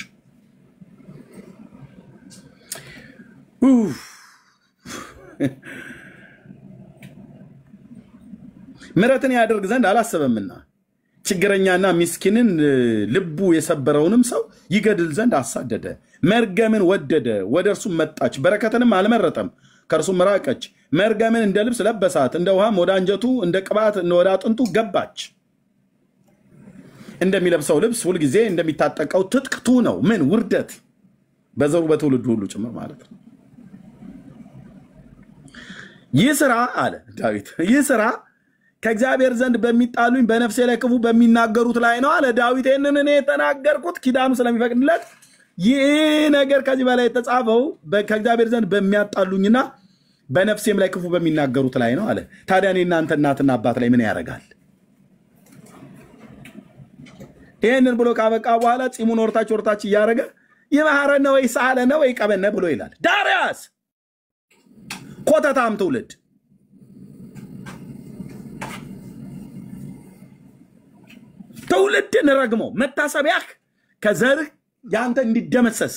ምሕረትን ያደርግ ዘንድ አላሰበምና ችግረኛና ምስኪንን ልቡ የሰበረውንም ሰው ይገድል ዘንድ አሳደደ መርገምን ወደደ ወደርሱ መጣች በረከትንም አልመረጠም ከርሱ መራቀች መርገምን እንደ ልብስ ለበሳት እንደ ውሃም ወደ አንጀቱ እንደ ቅባት ወደ አጥንቱ ገባች እንደሚለብሰው ልብስ ሁሉ ጊዜ እንደሚታጠቀው ትጥቅቱ ነው ምን ውርደት በዘሩ በትውልዱ ሁሉ ጭምር ማለት ነው ይስራ አለ ዳዊት ይስራ ከእግዚአብሔር ዘንድ በሚጣሉኝ በነፍሴ ላይ ክፉ በሚናገሩት ላይ ነው አለ ዳዊት እነን እኔ ተናገርኩት ኪዳኑ ስለሚፈቅድለት ይህ ነገር ከዚህ በላይ የተጻፈው ከእግዚአብሔር ዘንድ በሚያጣሉኝና በነፍሴም ላይ ክፉ በሚናገሩት ላይ ነው አለ ታዲያ እኔ እናንተ እናትና አባት ላይ ምን ያረጋል ይሄንን ብሎ ካበቃ በኋላ ጺሙን ወርታች እያረገ ይማረነ ወይ ሳለነ ወይ ቀበነ ብሎ ይላል ዳርያስ ኮተታም ትውልድ ትውልድን ረግሞ መታሰቢያህ ከዘርህ ያንተ እንዲደመሰስ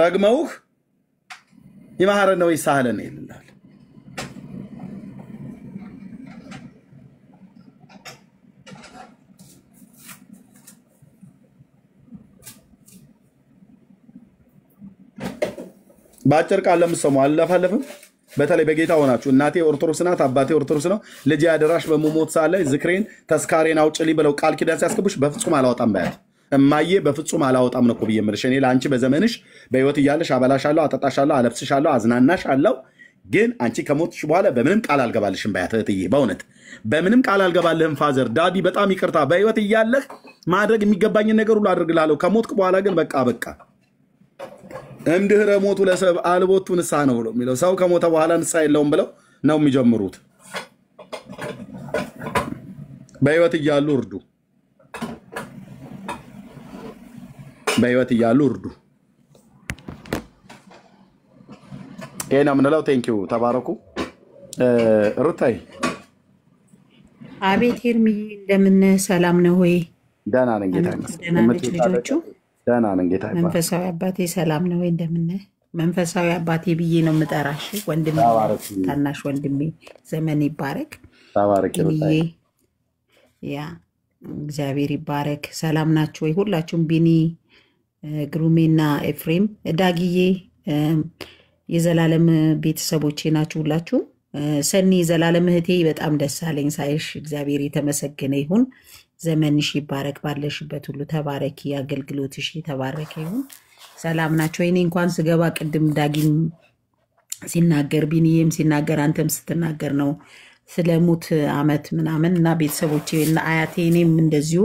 ረግመውህ ይማረነ ወይ ሳለነ ይላል ባጭር ቃል ለምሰሙ አለፋለፈም በተለይ በጌታ ሆናችሁ እናቴ ኦርቶዶክስ ናት አባቴ ኦርቶዶክስ ነው ልጅ ያደራሽ በመሞት ሳለ ዝክሬን ተስካሬን አውጭልኝ ብለው ቃል ኪዳን ሲያስከቡሽ በፍጹም አላወጣም ባያት እማዬ በፍጹም አላወጣም ነው ብዬ የምልሽ እኔ ለአንቺ በዘመንሽ በህይወት እያለሽ አበላሻለሁ አጠጣሻለሁ አለብስሻለሁ አዝናናሻለሁ ግን አንቺ ከሞትሽ በኋላ በምንም ቃል አልገባልሽም ባያት እህትዬ በእውነት በምንም ቃል አልገባልህም ፋዘር ዳዲ በጣም ይቅርታ በህይወት እያለህ ማድረግ የሚገባኝን ነገር ሁሉ አድርግልሃለሁ ከሞትክ በኋላ ግን በቃ እምድህረ ሞቱ ለሰብ አልቦቱ ንስሐ ነው ብሎ የሚለው ሰው ከሞተ በኋላ ንስሐ የለውም ብለው ነው የሚጀምሩት በህይወት እያሉ እርዱ በህይወት እያሉ እርዱ ይሄን ምንለው ቴንኪው ተባረኩ ሩታይ አቤት ሄርሚ እንደምን ሰላም ነው ወይ ደህና ነኝ ጌታ ልጆቹ ደህና ነኝ ጌታ መንፈሳዊ አባቴ ሰላም ነው ወይ እንደምን መንፈሳዊ አባቴ ብዬ ነው የምጠራሽ ወንድሜ ታናሽ ወንድሜ ዘመን ይባረክ ተባረክ ሩታይ ያ እግዚአብሔር ይባረክ ሰላም ናችሁ ወይ ሁላችሁም ቢኒ ግሩሜና ኤፍሬም ዳጊዬ የዘላለም ቤተሰቦቼ ናችሁ ሁላችሁ ሰኒ ዘላለም እህቴ በጣም ደስ አለኝ ሳይሽ። እግዚአብሔር የተመሰገነ ይሁን። ዘመንሽ ይባረክ፣ ባለሽበት ሁሉ ተባረኪ፣ አገልግሎትሽ የተባረከ ይሁን። ሰላም ናቸው። እኔ እንኳን ስገባ ቅድም ዳጊም ሲናገር ቢኒዬም ሲናገር አንተም ስትናገር ነው ስለ ሙት ዓመት ምናምን እና ቤተሰቦቼ እና አያቴ እኔም እንደዚሁ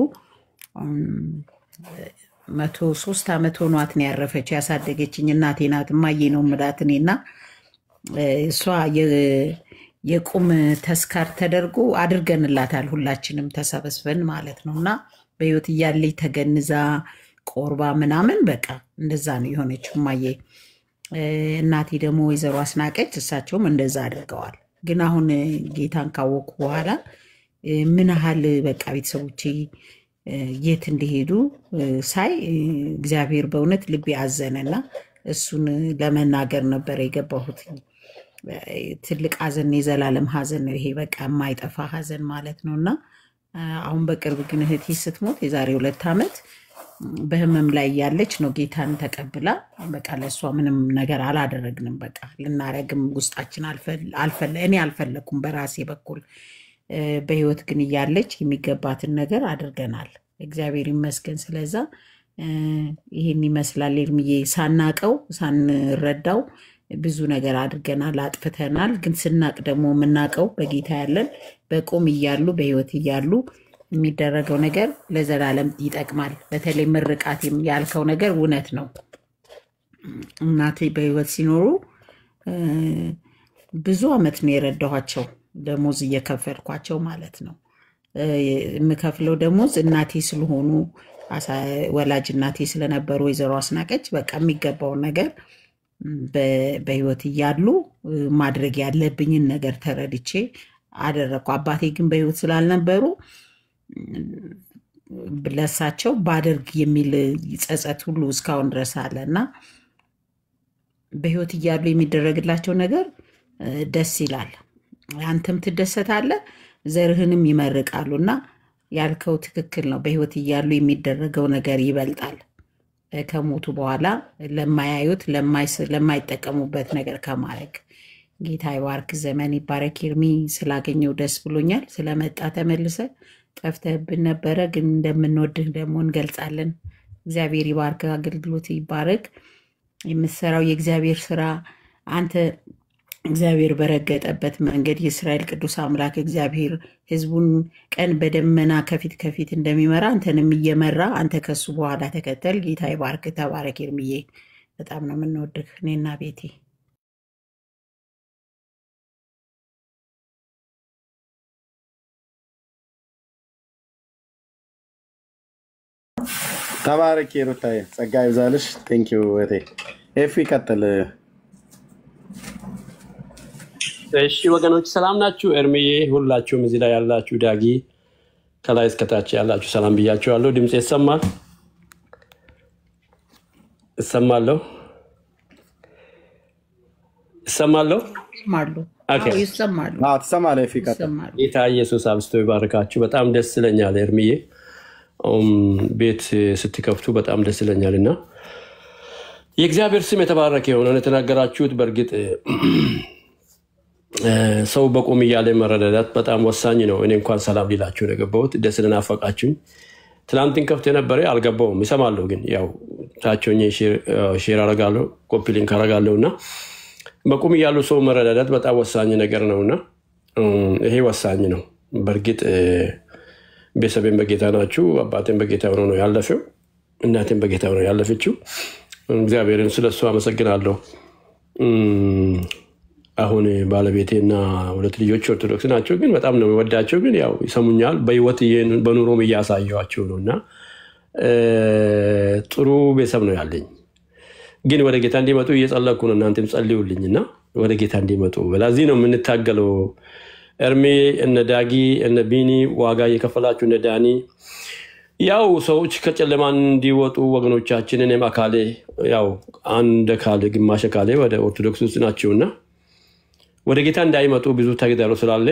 103 ዓመት ሆኗት ነው ያረፈች። ያሳደገችኝ እናቴ ናት። እማዬ ነው የምላት እኔና እሷ የቁም ተስካር ተደርጎ አድርገንላታል ሁላችንም ተሰበስበን ማለት ነው። እና በህይወት እያለች ተገንዛ ቆርባ ምናምን በቃ እንደዛ ነው የሆነችው እማዬ። እናቴ ደግሞ ወይዘሮ አስናቀች እሳቸውም እንደዛ አድርገዋል። ግን አሁን ጌታን ካወቁ በኋላ ምን ያህል በቃ ቤተሰቦቼ የት እንደሄዱ ሳይ እግዚአብሔር በእውነት ልቤ አዘነና እሱን ለመናገር ነበር የገባሁት። ትልቅ ሀዘን፣ የዘላለም ሀዘን ነው ይሄ፣ በቃ የማይጠፋ ሀዘን ማለት ነውና አሁን በቅርብ ግን እህቴ ስትሞት የዛሬ 2 ዓመት በህመም ላይ ያለች ነው ጌታን ተቀብላ በቃ ለሷ ምንም ነገር አላደረግንም። በቃ ልናረግም ውስጣችን እኔ አልፈለኩም በራሴ በኩል። በህይወት ግን እያለች የሚገባትን ነገር አድርገናል። እግዚአብሔር ይመስገን። ስለዛ ይሄን ይመስላል ኤርሚዬ። ሳናቀው ሳንረዳው ብዙ ነገር አድርገናል፣ አጥፍተናል። ግን ስናቅ ደግሞ የምናቀው በጌታ ያለን በቁም እያሉ በህይወት እያሉ የሚደረገው ነገር ለዘላለም ይጠቅማል። በተለይ ምርቃት ያልከው ነገር እውነት ነው። እናቴ በህይወት ሲኖሩ ብዙ አመት ነው የረዳኋቸው፣ ደሞዝ እየከፈልኳቸው ማለት ነው። የምከፍለው ደሞዝ እናቴ ስለሆኑ ወላጅ እናቴ ስለነበሩ ወይዘሮ አስናቀች በቃ የሚገባውን ነገር በህይወት እያሉ ማድረግ ያለብኝን ነገር ተረድቼ አደረግኩ። አባቴ ግን በህይወት ስላልነበሩ ለሳቸው ባደርግ የሚል ጸጸት ሁሉ እስካሁን ድረስ አለና በህይወት እያሉ የሚደረግላቸው ነገር ደስ ይላል። አንተም ትደሰታለህ፣ ዘርህንም ይመርቃሉና ያልከው ትክክል ነው። በህይወት እያሉ የሚደረገው ነገር ይበልጣል ከሞቱ በኋላ ለማያዩት ለማይጠቀሙበት ነገር ከማድረግ። ጌታ ይባርክ፣ ዘመን ይባረክ። ኤርሚ ስላገኘው ደስ ብሎኛል። ስለመጣ ተመልሰ ጠፍተህብን ነበረ፣ ግን እንደምንወድህ ደግሞ እንገልጻለን። እግዚአብሔር ይባርክ፣ አገልግሎት ይባረክ። የምትሰራው የእግዚአብሔር ስራ አንተ እግዚአብሔር በረገጠበት መንገድ የእስራኤል ቅዱስ አምላክ እግዚአብሔር ህዝቡን ቀን በደመና ከፊት ከፊት እንደሚመራ አንተንም እየመራ አንተ ከሱ በኋላ ተከተል። ጌታ ይባርክ፣ ተባረክ ኤርሚዬ። በጣም ነው የምንወድህ እኔና ቤቴ። ተባረክ ሩታዬ፣ ጸጋ ይብዛልሽ። ቴንክ ዩ እቴ። ኤፊ ቀጥል። እሺ ወገኖች ሰላም ናችሁ? ኤርሚዬ፣ ሁላችሁም እዚህ ላይ ያላችሁ፣ ዳጊ ከላይ እስከታች ያላችሁ ሰላም ብያችኋለሁ። ድምጽ ይሰማል? እሰማለሁ? ይሰማሉ። ትሰማለህ? ኤፊ ቀጥል። ጌታ ኢየሱስ አብዝቶ ይባርካችሁ። በጣም ደስ ይለኛል ኤርሚዬ፣ ቤት ስትከፍቱ በጣም ደስ ይለኛል እና የእግዚአብሔር ስም የተባረከ የሆነ የተናገራችሁት በእርግጥ ሰው በቁም እያለ መረዳዳት በጣም ወሳኝ ነው። እኔ እንኳን ሰላም ሊላችሁ ነው የገባሁት። ደስ ልናፈቃችሁኝ። ትናንትን ከፍት የነበረ አልገባውም፣ ይሰማለሁ ግን ያው ታቸውኝ ሼር አረጋለሁ፣ ኮፒ ሊንክ አረጋለሁ እና በቁም እያሉ ሰው መረዳዳት በጣም ወሳኝ ነገር ነውና ይሄ ወሳኝ ነው። በእርግጥ ቤተሰቤን በጌታ ናችሁ፣ አባቴን በጌታ ሆኖ ነው ያለፈው፣ እናቴን በጌታ ሆኖ ያለፈችው። እግዚአብሔርን ስለሱ አመሰግናለሁ። አሁን ባለቤቴና 2 ልጆች ኦርቶዶክስ ናቸው፣ ግን በጣም ነው የሚወዳቸው። ግን ያው ይሰሙኛል፣ በህይወት በኑሮም እያሳየኋቸው ነውና ጥሩ ቤተሰብ ነው ያለኝ። ግን ወደ ጌታ እንዲመጡ እየጸለይኩ ነው። እናንተም ጸልዩልኝና ወደ ጌታ እንዲመጡ። ስለዚህ ነው የምንታገለው። ኤርሚ፣ እነ ዳጊ፣ እነ ቢኒ ዋጋ እየከፈላችሁ፣ እነ ዳኒ ያው ሰዎች ከጨለማ እንዲወጡ ወገኖቻችን፣ እኔም አካሌ ያው አንድ አካል ግማሽ አካሌ ወደ ኦርቶዶክስ ውስጥ ናቸውና ወደ ጌታ እንዳይመጡ ብዙ ተግዳሮት ስላለ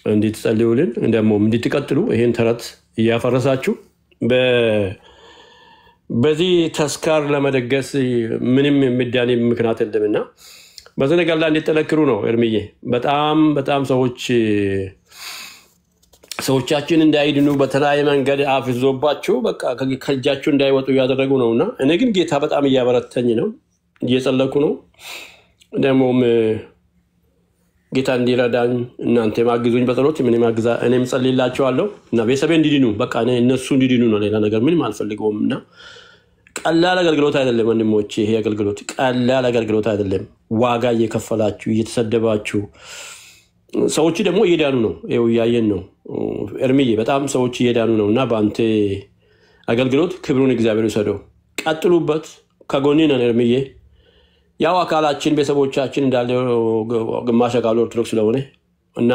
እንድትጸልዩልን እንደሞ እንድትቀጥሉ ይሄን ተረት እያፈረሳችሁ በዚህ ተስካር ለመደገስ ምንም የሚዳኒ ምክንያት የለምና በዚህ ነገር ላይ እንድትጠነክሩ ነው ኤርሚዬ። በጣም ሰዎቻችን እንዳይድኑ በተለያየ መንገድ አፍዞባቸው በቃ ከእጃቸው እንዳይወጡ እያደረጉ ነውና እኔ ግን ጌታ በጣም እያበረተኝ ነው፣ እየጸለኩ ነው። ደግሞም ጌታ እንዲረዳኝ እናንተ ማግዙኝ በጸሎት እኔም ጸልይላቸዋለሁ እና ቤተሰቤ እንዲድኑ በቃ እነሱ እንዲድኑ ነው። ሌላ ነገር ምንም አልፈልገውምና ቀላል አገልግሎት አይደለም ወንድሞቼ። ይሄ አገልግሎት ቀላል አገልግሎት አይደለም። ዋጋ እየከፈላችሁ እየተሰደባችሁ ሰዎች ደግሞ እየዳኑ ነው። ይኸው እያየን ነው ኤርሚዬ፣ በጣም ሰዎች እየዳኑ ነውና በአንተ አገልግሎት ክብሩን እግዚአብሔር ይሰደው። ቀጥሉበት። ከጎኔ ነን ኤርሚዬ። ያው አካላችን ቤተሰቦቻችን እንዳለ ግማሽ አካሉ ኦርቶዶክስ ስለሆነ እና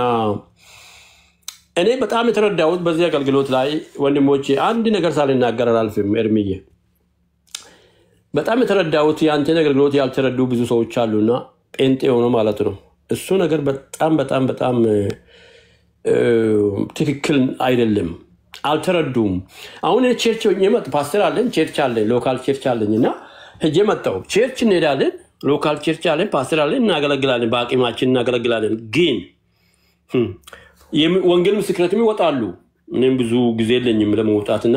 እኔ በጣም የተረዳሁት በዚህ አገልግሎት ላይ ወንድሞቼ አንድ ነገር ሳልናገር አላልፍም ኤርሚዬ። በጣም የተረዳሁት ያንተ አገልግሎት ያልተረዱ ብዙ ሰዎች አሉና ጴንጤ ሆኖ ማለት ነው። እሱ ነገር በጣም ትክክል አይደለም። አልተረዱም። አሁን ቸርች ሆኜ ፓስተር አለኝ፣ ቸርች አለኝ፣ ሎካል ቸርች አለኝና ሄጄ መጣሁ። ቸርች እንሄዳለን፣ ሎካል ቸርች አለኝ፣ ፓስተር አለኝ፣ እናገለግላለን፣ በአቅማችን እናገለግላለን። ግን ወንጌል ምስክርነትም ይወጣሉ። እኔም ብዙ ጊዜ የለኝም ለመውጣትና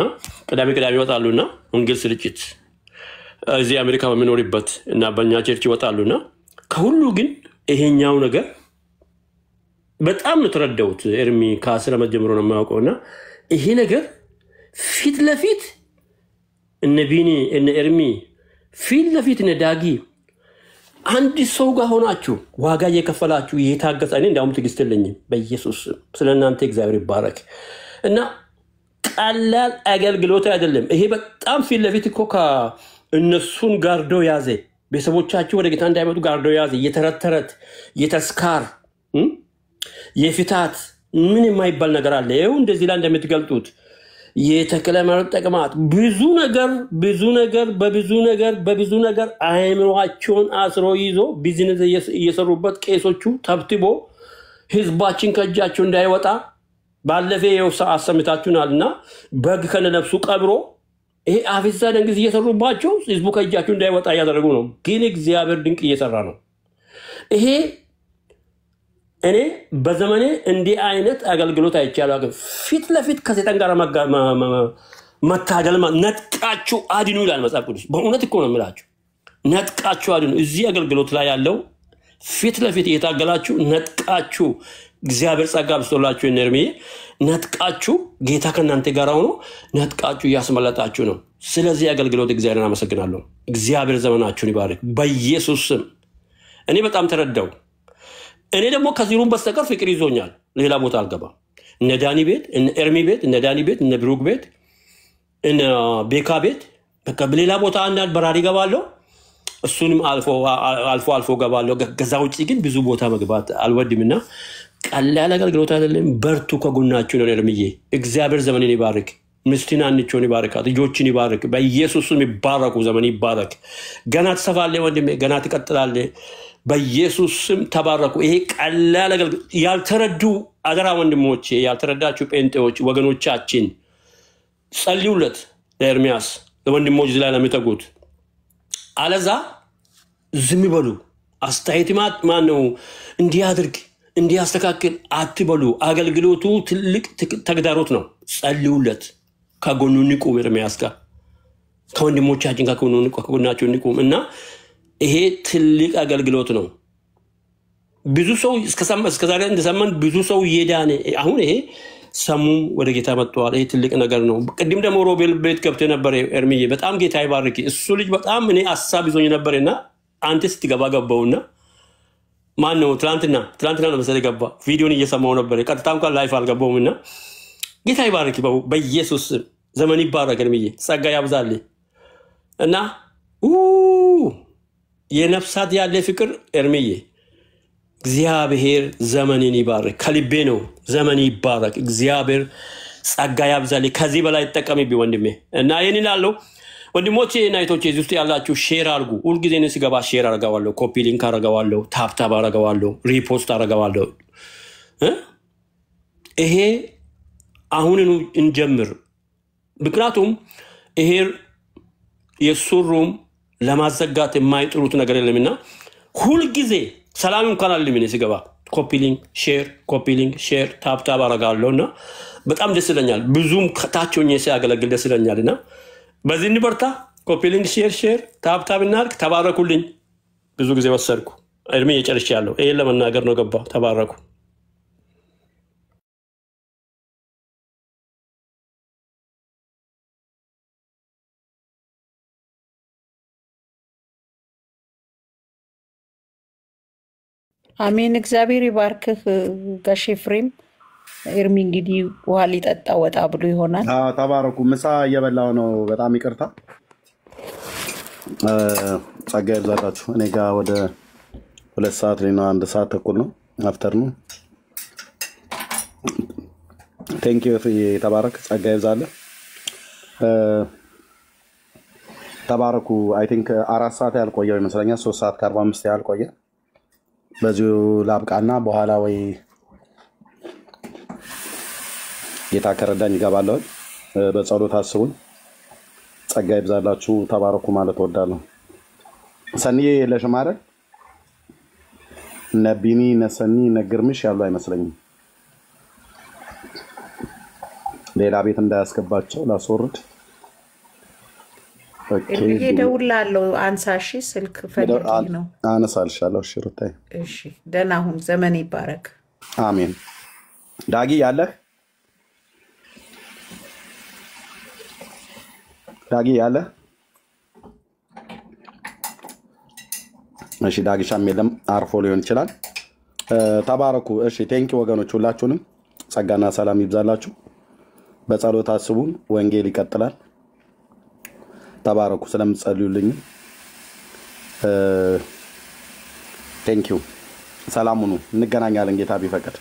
ቅዳሜ ይወጣሉና ወንጌል ስርጭት እዚህ አሜሪካ በምኖርበት እና በእኛ ቸርች ይወጣሉና ከሁሉ ግን ይሄኛው ነገር በጣም ተረዳሁት ኤርሚ። ከአስር ዓመት ጀምሮ ነው የማውቀውና ይሄ ነገር ፊት ለፊት እነ ቢኒ እነ ኤርሚ ፊት ለፊት እነ ዳጊ አንድ ሰው ጋር ሆናችሁ ዋጋ እየከፈላችሁ እየታገሳችሁ እኔ እንዳውም ትዕግስት የለኝም በኢየሱስ ስለናንተ እግዚአብሔር ይባረክ። እና ቀላል አገልግሎት አይደለም ይሄ። በጣም ፊት ለፊት እኮ እነሱን ጋርዶ ያዘ፣ ቤተሰቦቻችሁ ወደ ጌታ እንዳይመጡ ጋርዶ ያዘ። የተረተረት የተስካር የፊታት ምን የማይባል ነገር አለ። ይኸው እንደዚህ ላይ እንደምትገልጡት የተክለ መርጥ ተቅማጥ በብዙ ነገር አእምሮአቸውን አስሮ ይዞ ቢዝነስ እየሰሩበት ቄሶቹ ተብትቦ ህዝባችን ከእጃቸው እንዳይወጣ ባለፈ የውሳ አሰምታችሁናልና በግ ከነነፍሱ ቀብሮ ይሄ አፍሳ ደንግዝ እየሰሩባቸው ህዝቡ ከእጃቸው እንዳይወጣ ያደረጉ ነው። ግን እግዚአብሔር ድንቅ እየሰራ ነው። ይሄ እኔ በዘመኔ እንዲህ አይነት አገልግሎት አይቻለሁ። ፊት ለፊት ከሰይጣን ጋር መታገል ነጥቃችሁ አድኑ ይላል መጽሐፍ ቅዱስ። በእውነት እኮ ነው የምላችሁ፣ ነጥቃችሁ አድኑ። እዚህ አገልግሎት ላይ ያለው ፊት ለፊት እየታገላችሁ ነጥቃችሁ እግዚአብሔር ጸጋ ብስቶላችሁ እነርሚ ነጥቃችሁ ጌታ ከናንተ ጋር ሆኖ ነጥቃችሁ ያስመለጣችሁ ነው። ስለዚህ አገልግሎት እግዚአብሔርን አመሰግናለሁ። እግዚአብሔር ዘመናችሁን ይባርክ በኢየሱስ ስም። እኔ በጣም ተረዳው። እኔ ደግሞ ከዚሩም በስተቀር ፍቅር ይዞኛል። ሌላ ቦታ አልገባም። እነ ዳኒ ቤት፣ እነ ኤርሚ ቤት፣ እነ ዳኒ ቤት፣ እነ ብሩክ ቤት፣ እነ ቤካ ቤት በቃ በሌላ ቦታ አንዳንድ በራሪ ገባለሁ። እሱንም አልፎ ገባለሁ። ከዛ ውጪ ግን ብዙ ቦታ መግባት አልወድምና ቀላል አገልግሎት አይደለም። በርቱ፣ ከጎናችሁ ነው ኤርሚዬ። እግዚአብሔር ዘመንን ይባርክ፣ ምስቲና አንቾን ይባርክ፣ ልጆችን ይባርክ። በኢየሱስም ይባረኩ፣ ዘመን ይባረክ። ገና ትሰፋለህ ወንድሜ፣ ገና ትቀጥላለህ። በኢየሱስም ተባረኩ። ይሄ ቀላል አገልግሎት ያልተረዱ አደራ ወንድሞቼ፣ ያልተረዳችሁ ጴንጤዎች ወገኖቻችን ጸልዩለት ለኤርሚያስ፣ ለወንድሞች ላይ ለሚተጉት። አለዛ ዝም በሉ። አስተያየት ማን ነው እንዲያድርግ እንዲያስተካክል አትበሉ። አገልግሎቱ ትልቅ ተግዳሮት ነው። ጸልዩለት፣ ከጎኑ ንቁም። ኤርሚያስ ጋር ከወንድሞቻችን ጋር ከጎናቸው ንቁም እና ይሄ ትልቅ አገልግሎት ነው። ብዙ ሰው እስከዛሬ እንደሰማን ብዙ ሰው እየዳነ አሁን ይሄ ሰሙም ወደ ጌታ መጥቷል። ይሄ ትልቅ ነገር ነው። ቅድም ደግሞ ሮቤል ቤት ገብቶ ነበር ኤርሚዬ። በጣም ጌታ ይባርክ። እሱ ልጅ በጣም እኔ ሐሳብ ይዞኝ ነበርና አንተ ስትገባ ገባውና ማን ነው ትላንትና ነው መሰለኝ ገባ። ቪዲዮን እየሰማው ነበር። ቀጥታ እንኳን ላይፍ አልገባውምና ጌታ ይባርክ በኢየሱስ ዘመን ይባረክ ኤርሚዬ። ጸጋ ያብዛልህ እና የነፍሳት ያለ ፍቅር ኤርሚዬ እግዚአብሔር ዘመንን ይባርክ። ከልቤ ነው። ዘመን ይባረክ። እግዚአብሔር ጸጋ ያብዛልህ። ከዚህ በላይ ተጠቀምብኝ ወንድሜ እና ይሄን ይላልው ወንድሞቼ እና እህቶቼ እዚህ ውስጥ ያላችሁ ሼር አድርጉ። ሁሉ ጊዜ ነው ሲገባ ሼር አደርጋለሁ፣ ኮፒ ሊንክ አደርጋለሁ፣ ታፕ አደርጋለሁ፣ ሪፖስት አደርጋለሁ። ይሄ አሁን እንጀምር። ምክንያቱም ይሄ የሱሩም ለማዘጋት የማይጥሩት ነገር የለምና ሁል ጊዜ ሰላም እንኳን አልልም እኔ ስገባ ኮፒ ሊንክ ሼር ታፕ አረጋለሁና በጣም ደስ ይለኛል ብዙም ከታቾኝ ሲያገለግል ደስ ይለኛልና በዚህ እንበርታ ኮፒ ሊንክ ሼር ታፕ እናርግ ተባረኩልኝ ብዙ ጊዜ ወሰርኩ እድሜ እየጨርሻለሁ ይሄን ለመናገር ነው ገባው ተባረኩ አሜን እግዚአብሔር ይባርክህ ጋሽ ኤፍሬም ኤርሚ እንግዲህ ውሃ ሊጠጣ ወጣ ብሎ ይሆናል ተባረኩ ምሳ እየበላው ነው በጣም ይቅርታ ጸጋ ይብዛላችሁ እኔ ጋር ወደ 2 ሰዓት ላይ ነው 1 ሰዓት ተኩል ነው አፍተር ነው ቴንክ ዩ ተባረክ ጸጋ ይብዛለ ተባረኩ አይ ቲንክ 4 ሰዓት ያልቆየው ይመስለኛል 3 ሰዓት ከ45 ያልቆየ በዚሁ ላብቃና በኋላ ወይ ጌታ ከረዳኝ ይገባለሁ በጸሎት አስቡን ጸጋ ይብዛላችሁ ተባረኩ ማለት ወዳለሁ ሰኒ ለሽማረ ነቢኒ ነሰኒ ነግርምሽ ያሉ አይመስለኝም ሌላ ቤት እንዳያስገባቸው ላስወርድ ኦኬ ደውላለሁ አንሳሺ ስልክ ፈልጊ ነው አነሳልሻለሁ ሽሩታይ እሺ ደህና ሁን ዘመን ይባረክ አሜን ዳጊ ያለ እሺ ዳጊሻም የለም አርፎ ሊሆን ይችላል ተባረኩ እሺ ቴንኪ ወገኖች ሁላችሁንም ጸጋና ሰላም ይብዛላችሁ በጸሎት አስቡን ወንጌል ይቀጥላል ተባረኩ ስለምትጸልዩልኝ ቴንኪው ሰላም ሁኑ እንገናኛለን ጌታ ቢፈቅድ